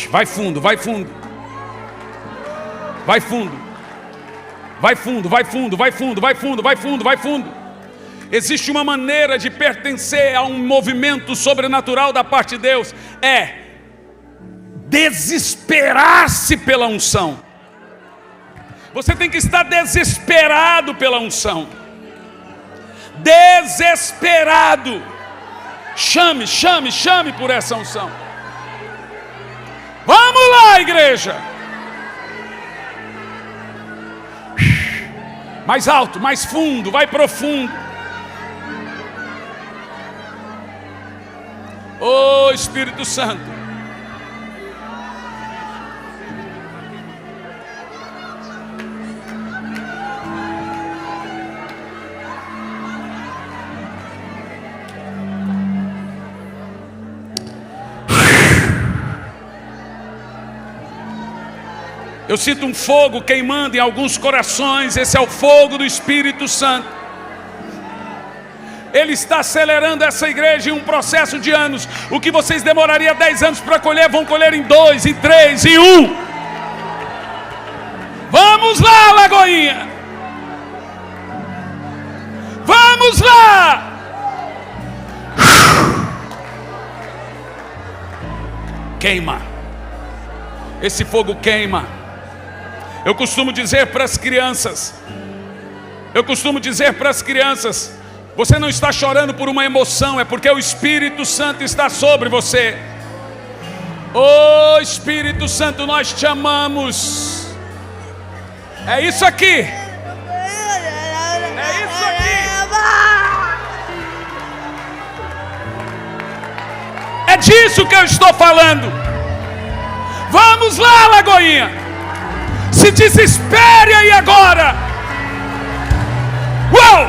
Vai fundo, vai fundo. Vai fundo. Vai fundo, vai fundo, vai fundo, vai fundo, vai fundo, vai fundo. Existe uma maneira de pertencer a um movimento sobrenatural da parte de Deus. É desesperar-se pela unção. Você tem que estar desesperado pela unção. Desesperado. Chame por essa unção. Vamos lá, igreja. Mais alto, mais fundo, vai profundo. Oh, Espírito Santo. Eu sinto um fogo queimando em alguns corações. Esse é o fogo do Espírito Santo. Ele está acelerando essa igreja em um processo de anos. O que vocês demorariam 10 anos para colher, vão colher em 2, em 3, em 1. Vamos lá, Lagoinha. Vamos lá. Queima. Esse fogo queima. Eu costumo dizer para as crianças, você não está chorando por uma emoção, é porque o Espírito Santo está sobre você. Oh Espírito Santo, nós te amamos. É isso aqui. É isso aqui. É disso que eu estou falando. Vamos lá, Lagoinha. Se desespere aí agora. Uou!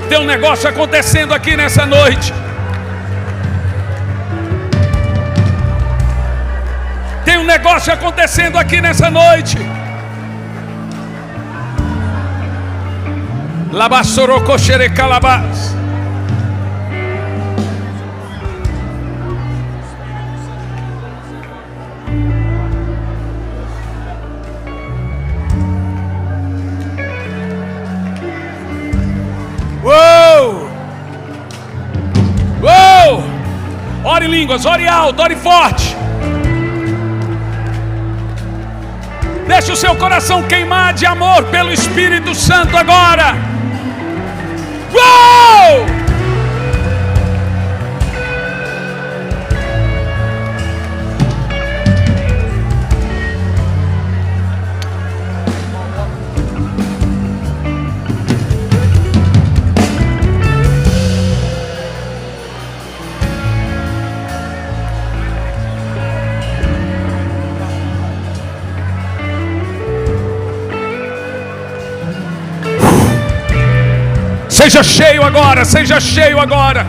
Tem um negócio acontecendo aqui nessa noite. Tem um negócio acontecendo aqui nessa noite. Labassorocochere calabás. Uou! Uou! Ore em línguas, ore alto, ore forte. Deixe o seu coração queimar de amor pelo Espírito Santo agora. Uou! Seja cheio agora, seja cheio agora.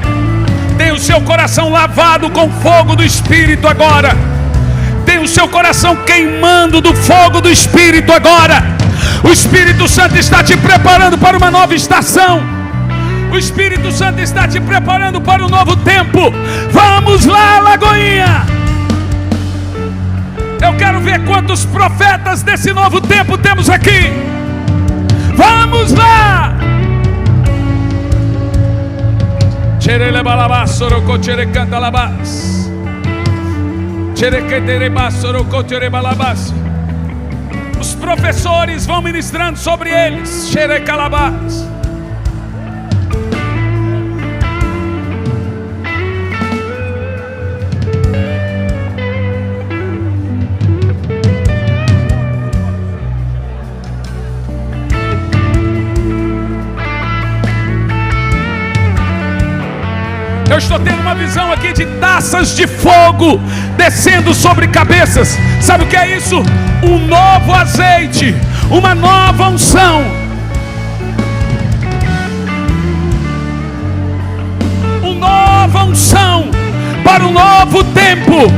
Tenha o seu coração lavado com fogo do Espírito agora. Tenha o seu coração queimando do fogo do Espírito agora. O Espírito Santo está te preparando para uma nova estação. O Espírito Santo está te preparando para um novo tempo. Vamos lá, Lagoinha. Eu quero ver quantos profetas desse novo tempo temos aqui. Vamos lá. Os professores vão ministrando sobre eles. Eu estou tendo uma visão aqui de taças de fogo descendo sobre cabeças. Sabe o que é isso? Um novo azeite, uma nova unção. Uma nova unção para um novo tempo.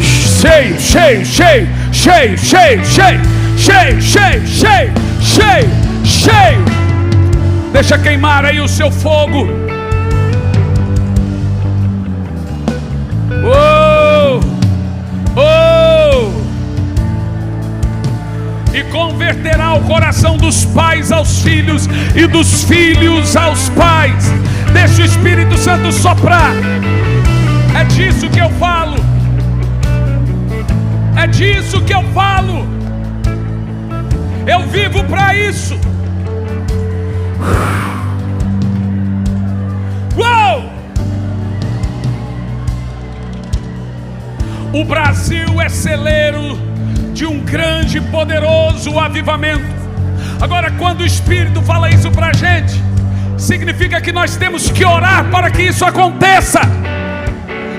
Cheio, cheio, cheio, cheio, cheio, cheio, cheio, cheio, cheio, cheio, cheio. Deixa queimar aí o seu fogo. Oh, oh, e converterá o coração dos pais aos filhos e dos filhos aos pais. Deixa o Espírito Santo soprar. É disso que eu falo. É disso que eu falo. Eu vivo para isso. Uou! O Brasil é celeiro de um grande e poderoso avivamento. Agora, quando o Espírito fala isso para a gente, significa que nós temos que orar para que isso aconteça.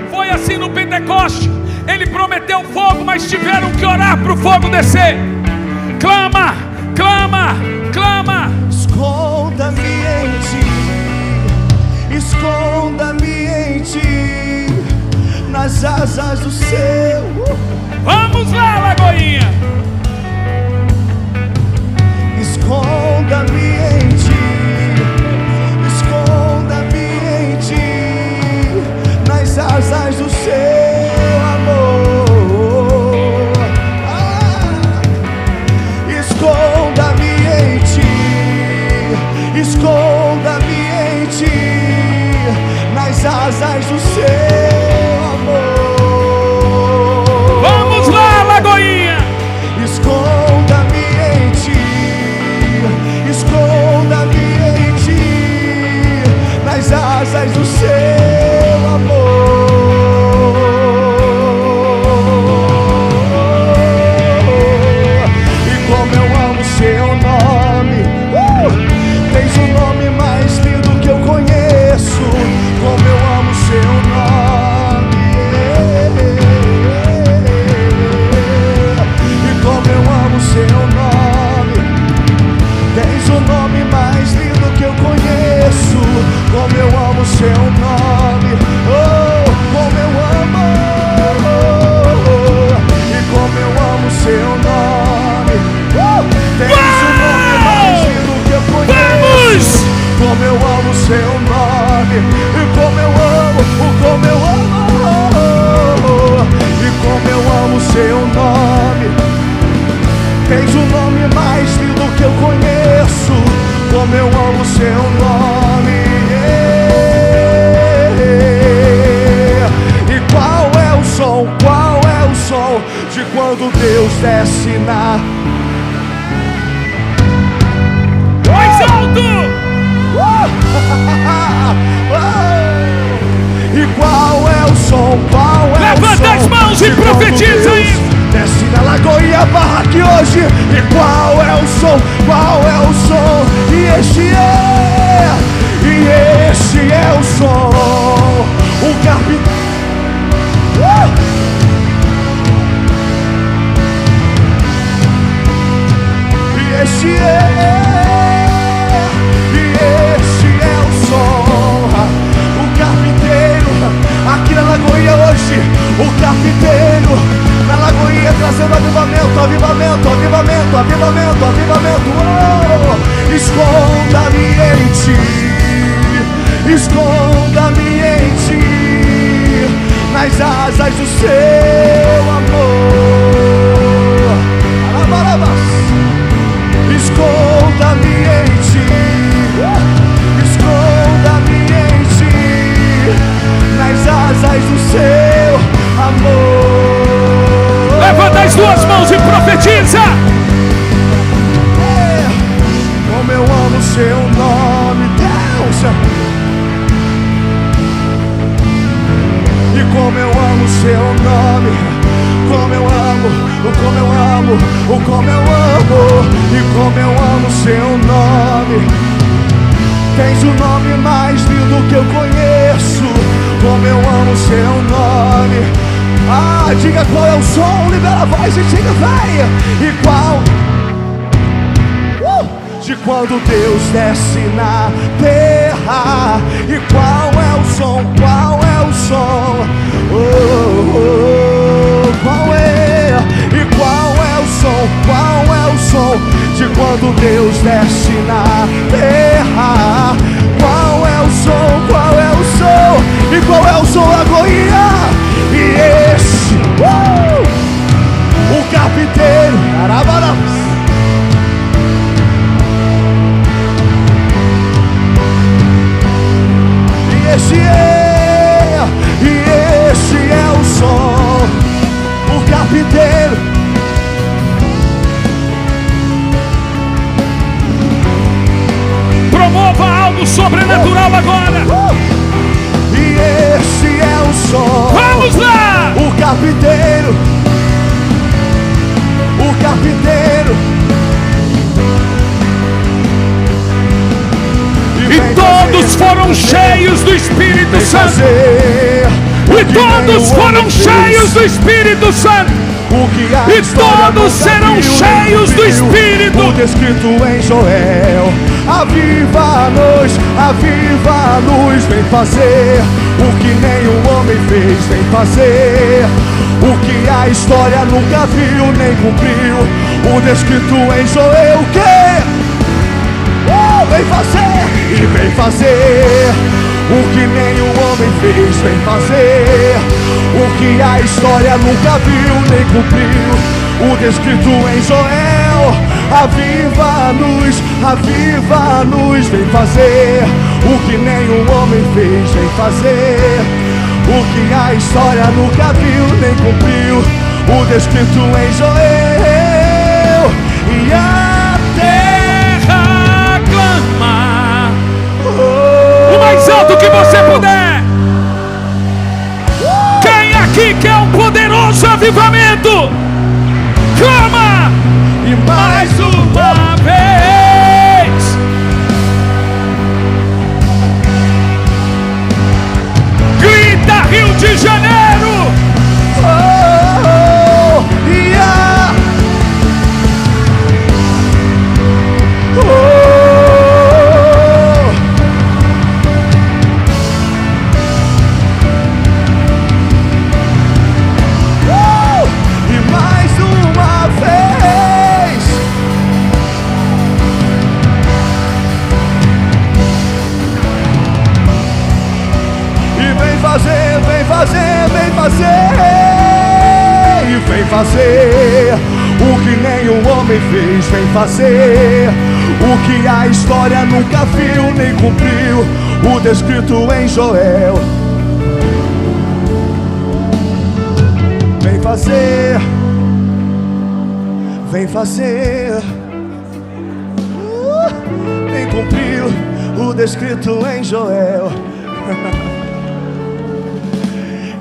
Foi assim no Pentecoste. Ele prometeu fogo, mas tiveram que orar para o fogo descer. Clama, clama, clama. Esconda-me em ti, esconda-me em ti, nas asas do céu. Vamos lá, Lagoinha. Esconda-me em ti, esconda-me em ti, nas nas asas do seu amor. Esconda-me em ti, esconda-me em ti, nas asas do seu amor. Vamos lá, Lagoinha! Esconda-me em ti, esconda-me em ti, nas asas do seu amor. E como eu amo seu nome, tens um nome mais lindo que eu conheço. Como eu amo seu nome, e como eu amo seu nome, tens um nome mais lindo que eu conheço. Como eu amo seu nome, oh, como eu amo, e como eu amo seu nome, tens um nome mais lindo que eu conheço. Como eu amo seu nome, e como eu amo, como eu amo, e como eu amo seu nome, tens um nome mais lindo que eu conheço. Como eu amo seu nome, e qual é o som de quando Deus desce na... Mais alto! E qual é o som? Levanta as mãos e profetiza aí! Desce na Lagoinha Barra aqui hoje. E qual é o som? E este é o som. O carpinteiro. E este é o som. O carpinteiro aqui na Lagoinha hoje. O carpinteiro na Lagoinha trazendo avivamento, avivamento, avivamento, avivamento, avivamento. Oh! Esconda-me em ti, esconda-me em ti, nas asas do seu amor. Alabarabas. Esconda-me em ti, esconda-me em ti, nas asas do seu amor. Levanta as duas mãos e profetiza! Como eu amo seu nome, Deus. E como eu amo seu nome, como eu amo, como eu amo, como eu amo, e como eu amo seu nome. Tens um nome mais lindo que eu conheço. Como eu amo seu nome. Ah, diga qual é o som, libera a voz e diga, vai. E qual de quando Deus desce na terra. E qual é o som, qual é o som, oh, oh, qual é, e qual é o som, qual é o som de quando Deus desce na terra. Qual é o som, qual é o som, e qual é o som, Lagoinha? E esse, o carpinteiro, arabarabas. Esse é o som, o carpinteiro. Promova algo sobrenatural agora! E esse é o som. Vamos lá! O carpinteiro. O carpinteiro. E todos foram cheios do Espírito Santo. E todos foram cheios do Espírito Santo. E todos serão cheios do Espírito. O descrito em Joel. Aviva-nos, aviva-nos. Vem fazer o que nenhum homem fez. Vem fazer o que a história nunca viu nem cumpriu. O descrito em Joel. O quê? Vem fazer, e vem fazer O que nenhum homem fez, vem fazer. O que a história nunca viu nem cumpriu. O descrito em Joel. Aviva-nos, aviva-nos, vem fazer. O que nenhum homem fez, vem fazer. O que a história nunca viu nem cumpriu. O descrito em Joel. E a terra clama. O mais alto que você puder. Quem aqui quer um poderoso avivamento? Clama! E mais uma vez. Grita, Rio de Janeiro! Yeah. E mais uma vez. E vem fazer, vem fazer, vem fazer. E vem fazer o que nenhum homem fez, vem fazer o que a história nunca viu nem cumpriu. O descrito em Joel. Vem fazer, vem fazer. Nem cumpriu o descrito em Joel.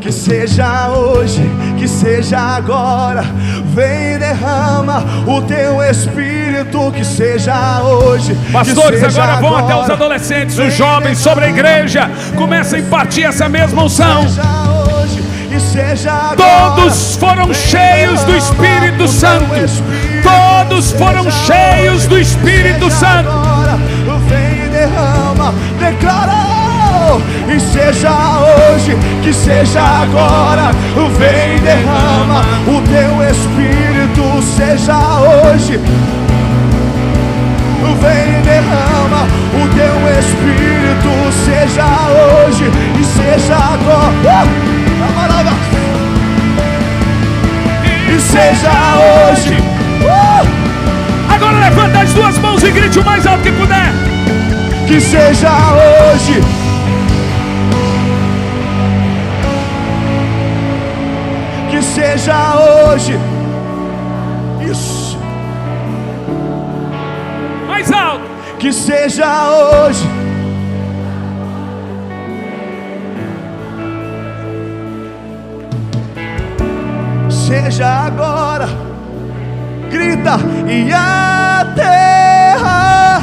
Que seja hoje, que seja agora. Vem, derrama o teu espírito. Que seja hoje. Pastores, que seja agora vão até agora. os adolescentes, Vem, os jovens, sobre a igreja. Começa a impartir essa mesma unção. Seja hoje e seja agora. Todos foram Vem, cheios do derrama Espírito o teu Santo. espírito. Todos foram Seja cheios hoje, do Espírito seja Santo. agora. Vem, derrama, declara. E seja hoje, que seja agora. Vem, derrama o teu espírito. Seja hoje. Vem, derrama o teu espírito. Seja hoje e seja agora. E seja hoje. Agora levanta as duas mãos e grite o mais alto que puder. Que seja hoje. Que seja hoje. Isso. Mais alto. Que seja hoje. Seja agora. Grita. E a terra.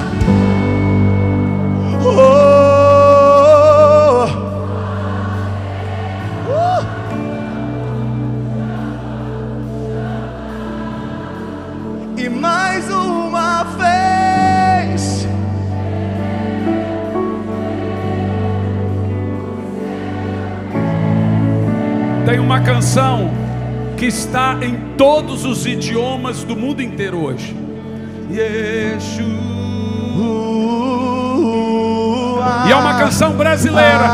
E mais uma vez. Tem uma canção que está em todos os idiomas do mundo inteiro hoje. Yeshua. E é uma canção brasileira.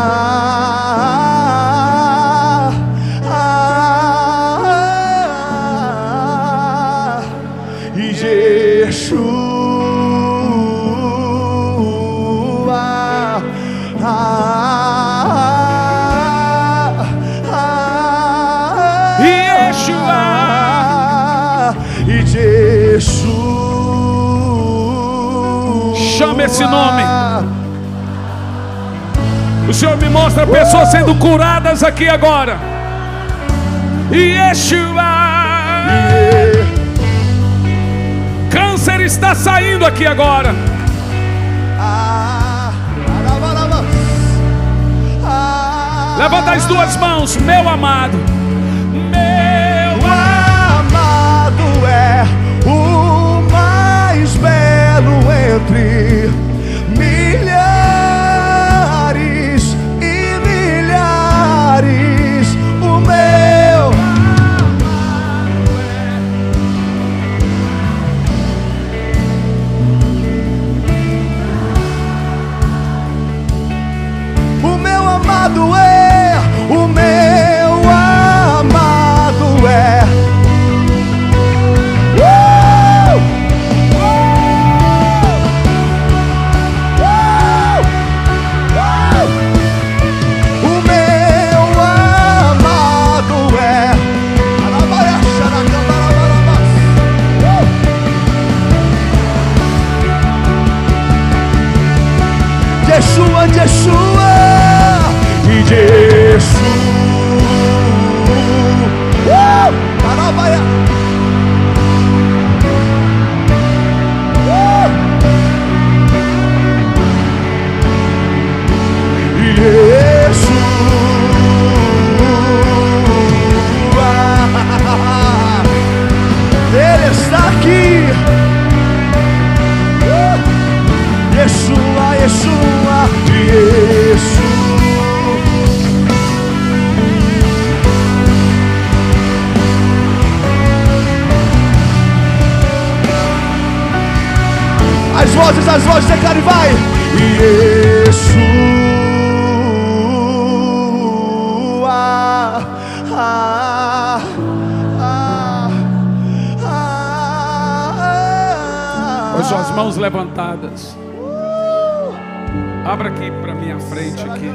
Chama esse nome. O Senhor me mostra pessoas sendo curadas aqui agora. Yeshua. Câncer está saindo aqui agora. Levanta as duas mãos, meu amado. Meu amado é o mais belo entre milhares e milhares. O meu amado é o meu as vozes, declare, vai. Com suas mãos levantadas, abra aqui para minha frente aqui.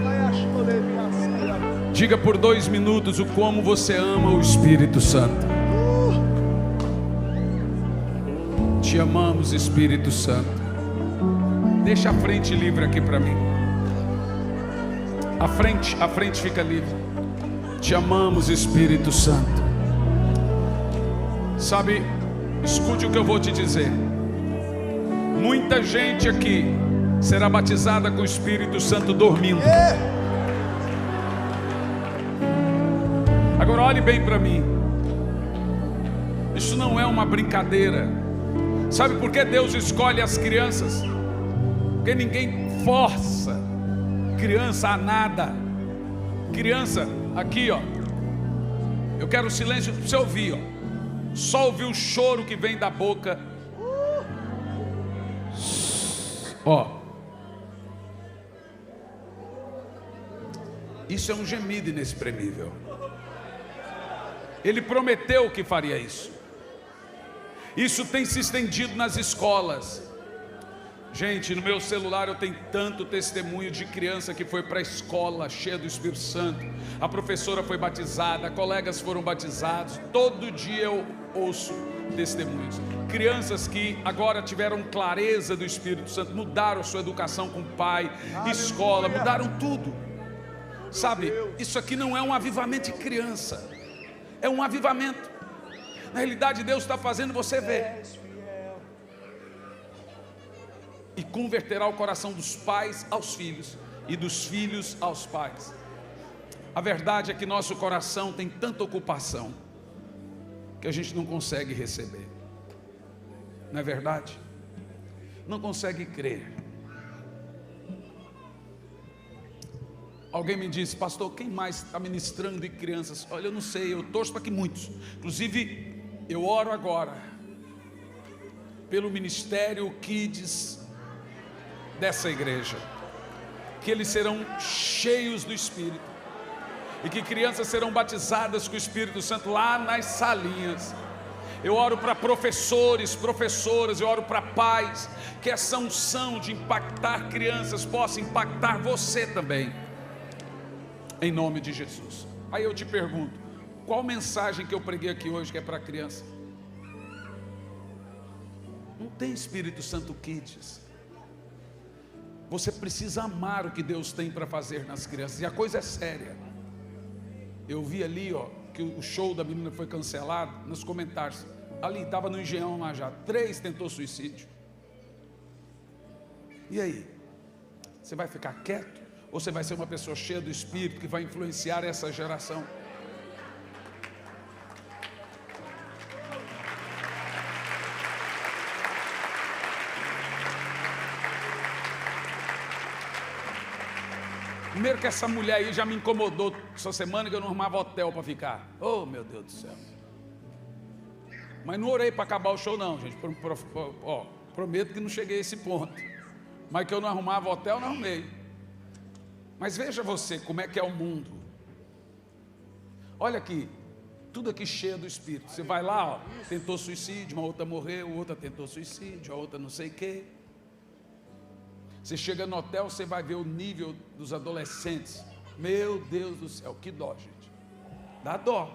Diga por 2 minutos o como você ama o Espírito Santo. Te amamos, Espírito Santo. Deixa a frente livre aqui para mim. A frente fica livre. Te amamos, Espírito Santo. Sabe, escute o que eu vou te dizer. Muita gente aqui será batizada com o Espírito Santo dormindo. Agora olhe bem para mim. Isso não é uma brincadeira. Sabe por que Deus escolhe as crianças? Porque ninguém força criança a nada. Criança, aqui ó, eu quero silêncio para você ouvir, ó. Só ouvir o choro que vem da boca. Ó, isso é um gemido inexprimível. Ele prometeu que faria isso. Isso tem se estendido nas escolas. Gente, no meu celular eu tenho tanto testemunho de criança que foi para a escola cheia do Espírito Santo. A professora foi batizada, colegas foram batizados. Todo dia eu ouço testemunhos. Crianças que agora tiveram clareza do Espírito Santo, mudaram sua educação com o pai, escola, mudaram tudo. Sabe, isso aqui não é um avivamento de criança, é um avivamento. Na realidade, Deus está fazendo você ver. E converterá o coração dos pais aos filhos e dos filhos aos pais. A verdade é que nosso coração tem tanta ocupação que a gente não consegue receber. Não é verdade? Não consegue crer. Alguém me disse, pastor, quem mais está ministrando de crianças? Olha, eu não sei, eu torço para que muitos. Inclusive, eu oro agora pelo ministério Kids dessa igreja, que eles serão cheios do Espírito e que crianças serão batizadas com o Espírito Santo lá nas salinhas. Eu oro para professores, professoras, eu oro para pais, que essa unção de impactar crianças possa impactar você também, em nome de Jesus. Aí eu te pergunto, qual mensagem que eu preguei aqui hoje que é para criança? Não tem Espírito Santo Kids. Você precisa amar o que Deus tem para fazer nas crianças, e a coisa é séria. Eu vi ali, ó, que o show da menina foi cancelado, nos comentários, ali, estava no Engenhão lá já, 3 tentou suicídio. E aí? Você vai ficar quieto? Ou você vai ser uma pessoa cheia do Espírito que vai influenciar essa geração? Primeiro que essa mulher aí já me incomodou essa semana, que eu não arrumava hotel para ficar. Oh, meu Deus do céu. Mas não orei para acabar o show não, gente. Prometo que não cheguei a esse ponto. Mas que eu não arrumava hotel, não arrumei. Mas veja você como é que é o mundo. Olha aqui, tudo aqui cheio do Espírito. Você vai lá, ó, tentou suicídio, uma outra morreu, outra tentou suicídio, a outra não sei o quê. Você chega no hotel, você vai ver o nível dos adolescentes. Meu Deus do céu, que dó, gente. Dá dó.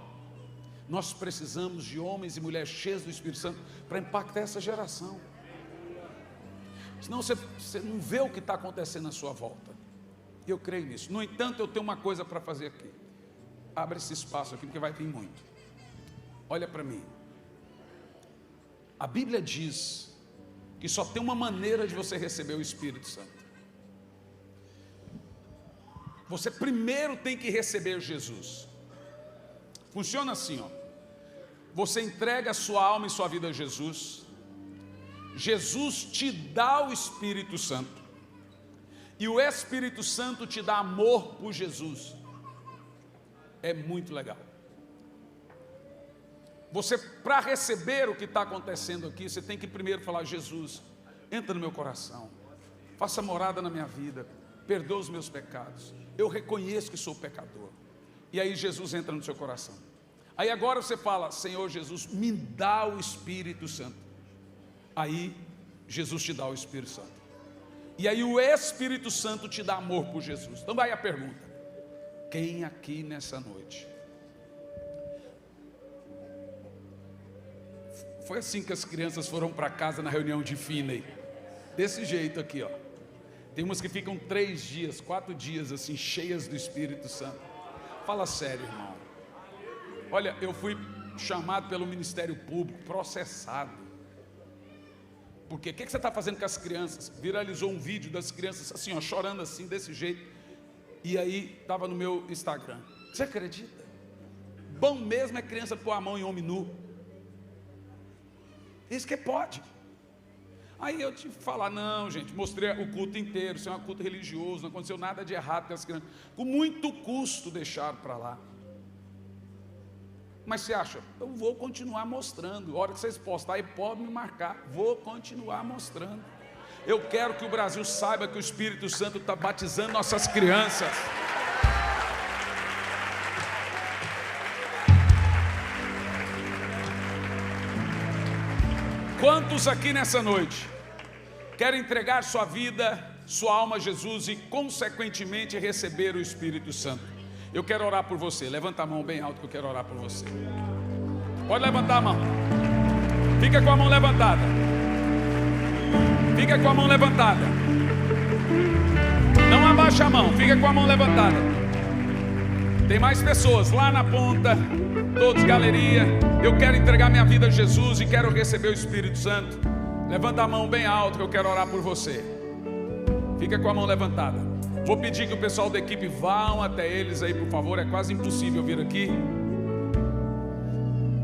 Nós precisamos de homens e mulheres cheios do Espírito Santo para impactar essa geração. Senão você não vê o que está acontecendo à sua volta. Eu creio nisso. No entanto, eu tenho uma coisa para fazer aqui. Abre esse espaço aqui, porque vai vir muito. Olha para mim. A Bíblia diz que só tem uma maneira de você receber o Espírito Santo. Você primeiro tem que receber Jesus. Funciona assim, ó. Você entrega a sua alma e sua vida a Jesus. Jesus te dá o Espírito Santo. E o Espírito Santo te dá amor por Jesus. É muito legal. Você, para receber o que está acontecendo aqui, você tem que primeiro falar: Jesus, entra no meu coração, faça morada na minha vida, perdoa os meus pecados, eu reconheço que sou pecador. E aí Jesus entra no seu coração. Aí agora você fala: Senhor Jesus, me dá o Espírito Santo. Aí Jesus te dá o Espírito Santo. E aí o Espírito Santo te dá amor por Jesus. Então vai a pergunta: quem aqui nessa noite? Foi assim que as crianças foram para casa na reunião de Finney. Desse jeito aqui, ó. Tem umas que ficam 3 dias, 4 dias assim, cheias do Espírito Santo. Fala sério, irmão. Olha, eu fui chamado pelo Ministério Público, processado. Porque o que você está fazendo com as crianças? Viralizou um vídeo das crianças assim, ó, chorando assim, desse jeito. E aí, estava no meu Instagram. Você acredita? Bom mesmo é criança pôr a mão em homem nu. Isso que pode. Aí eu tive que falar: não, gente, mostrei o culto inteiro, isso é um culto religioso, não aconteceu nada de errado com as crianças. Com muito custo deixaram para lá. Mas você acha? Eu vou continuar mostrando. A hora que vocês postarem, pode me marcar. Vou continuar mostrando. Eu quero que o Brasil saiba que o Espírito Santo está batizando nossas crianças. Quantos aqui nessa noite querem entregar sua vida, sua alma a Jesus e consequentemente receber o Espírito Santo? Eu quero orar por você. Levanta a mão bem alto que eu quero orar por você. Pode levantar a mão. Fica com a mão levantada. Fica com a mão levantada. Não abaixa a mão, fica com a mão levantada. Tem mais pessoas lá na ponta. Todos, galeria. Eu quero entregar minha vida a Jesus e quero receber o Espírito Santo. Levanta a mão bem alto que eu quero orar por você. Fica com a mão levantada. Vou pedir que o pessoal da equipe vá até eles aí, por favor. É quase impossível vir aqui.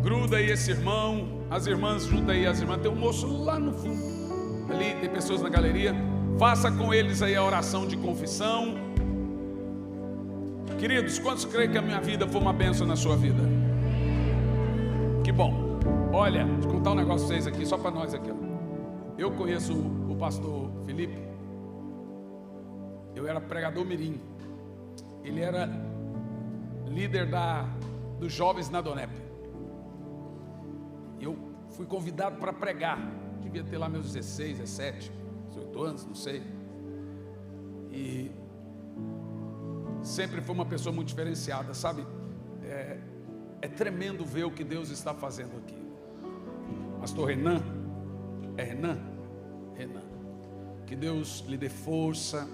Gruda aí esse irmão. As irmãs, junta aí as irmãs. Tem um moço lá no fundo. Ali tem pessoas na galeria. Faça com eles aí a oração de confissão. Queridos, quantos creem que a minha vida foi uma bênção na sua vida? Que bom. Olha, deixa eu contar um negócio pra vocês aqui, só para nós aqui, ó. Eu conheço o pastor Felipe. Eu era pregador mirim. Ele era líder dos jovens na Donep. Eu fui convidado para pregar. Devia ter lá meus 16, 17, 18 anos, não sei. E sempre foi uma pessoa muito diferenciada, sabe? É tremendo ver o que Deus está fazendo aqui. Pastor Renan. É Renan? Renan. Que Deus lhe dê força.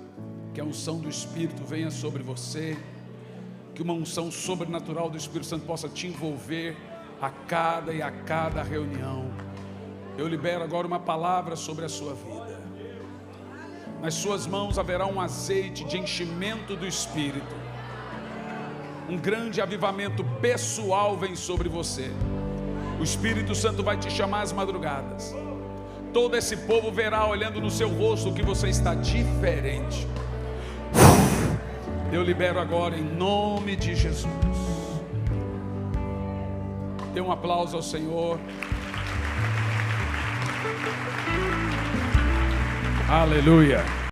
Que a unção do Espírito venha sobre você, que uma unção sobrenatural do Espírito Santo possa te envolver a cada reunião. Eu libero agora uma palavra sobre a sua vida. Nas suas mãos haverá um azeite de enchimento do Espírito. Um grande avivamento pessoal vem sobre você. O Espírito Santo vai te chamar às madrugadas. Todo esse povo verá olhando no seu rosto que você está diferente. Eu libero agora em nome de Jesus. Dê um aplauso ao Senhor. Aleluia.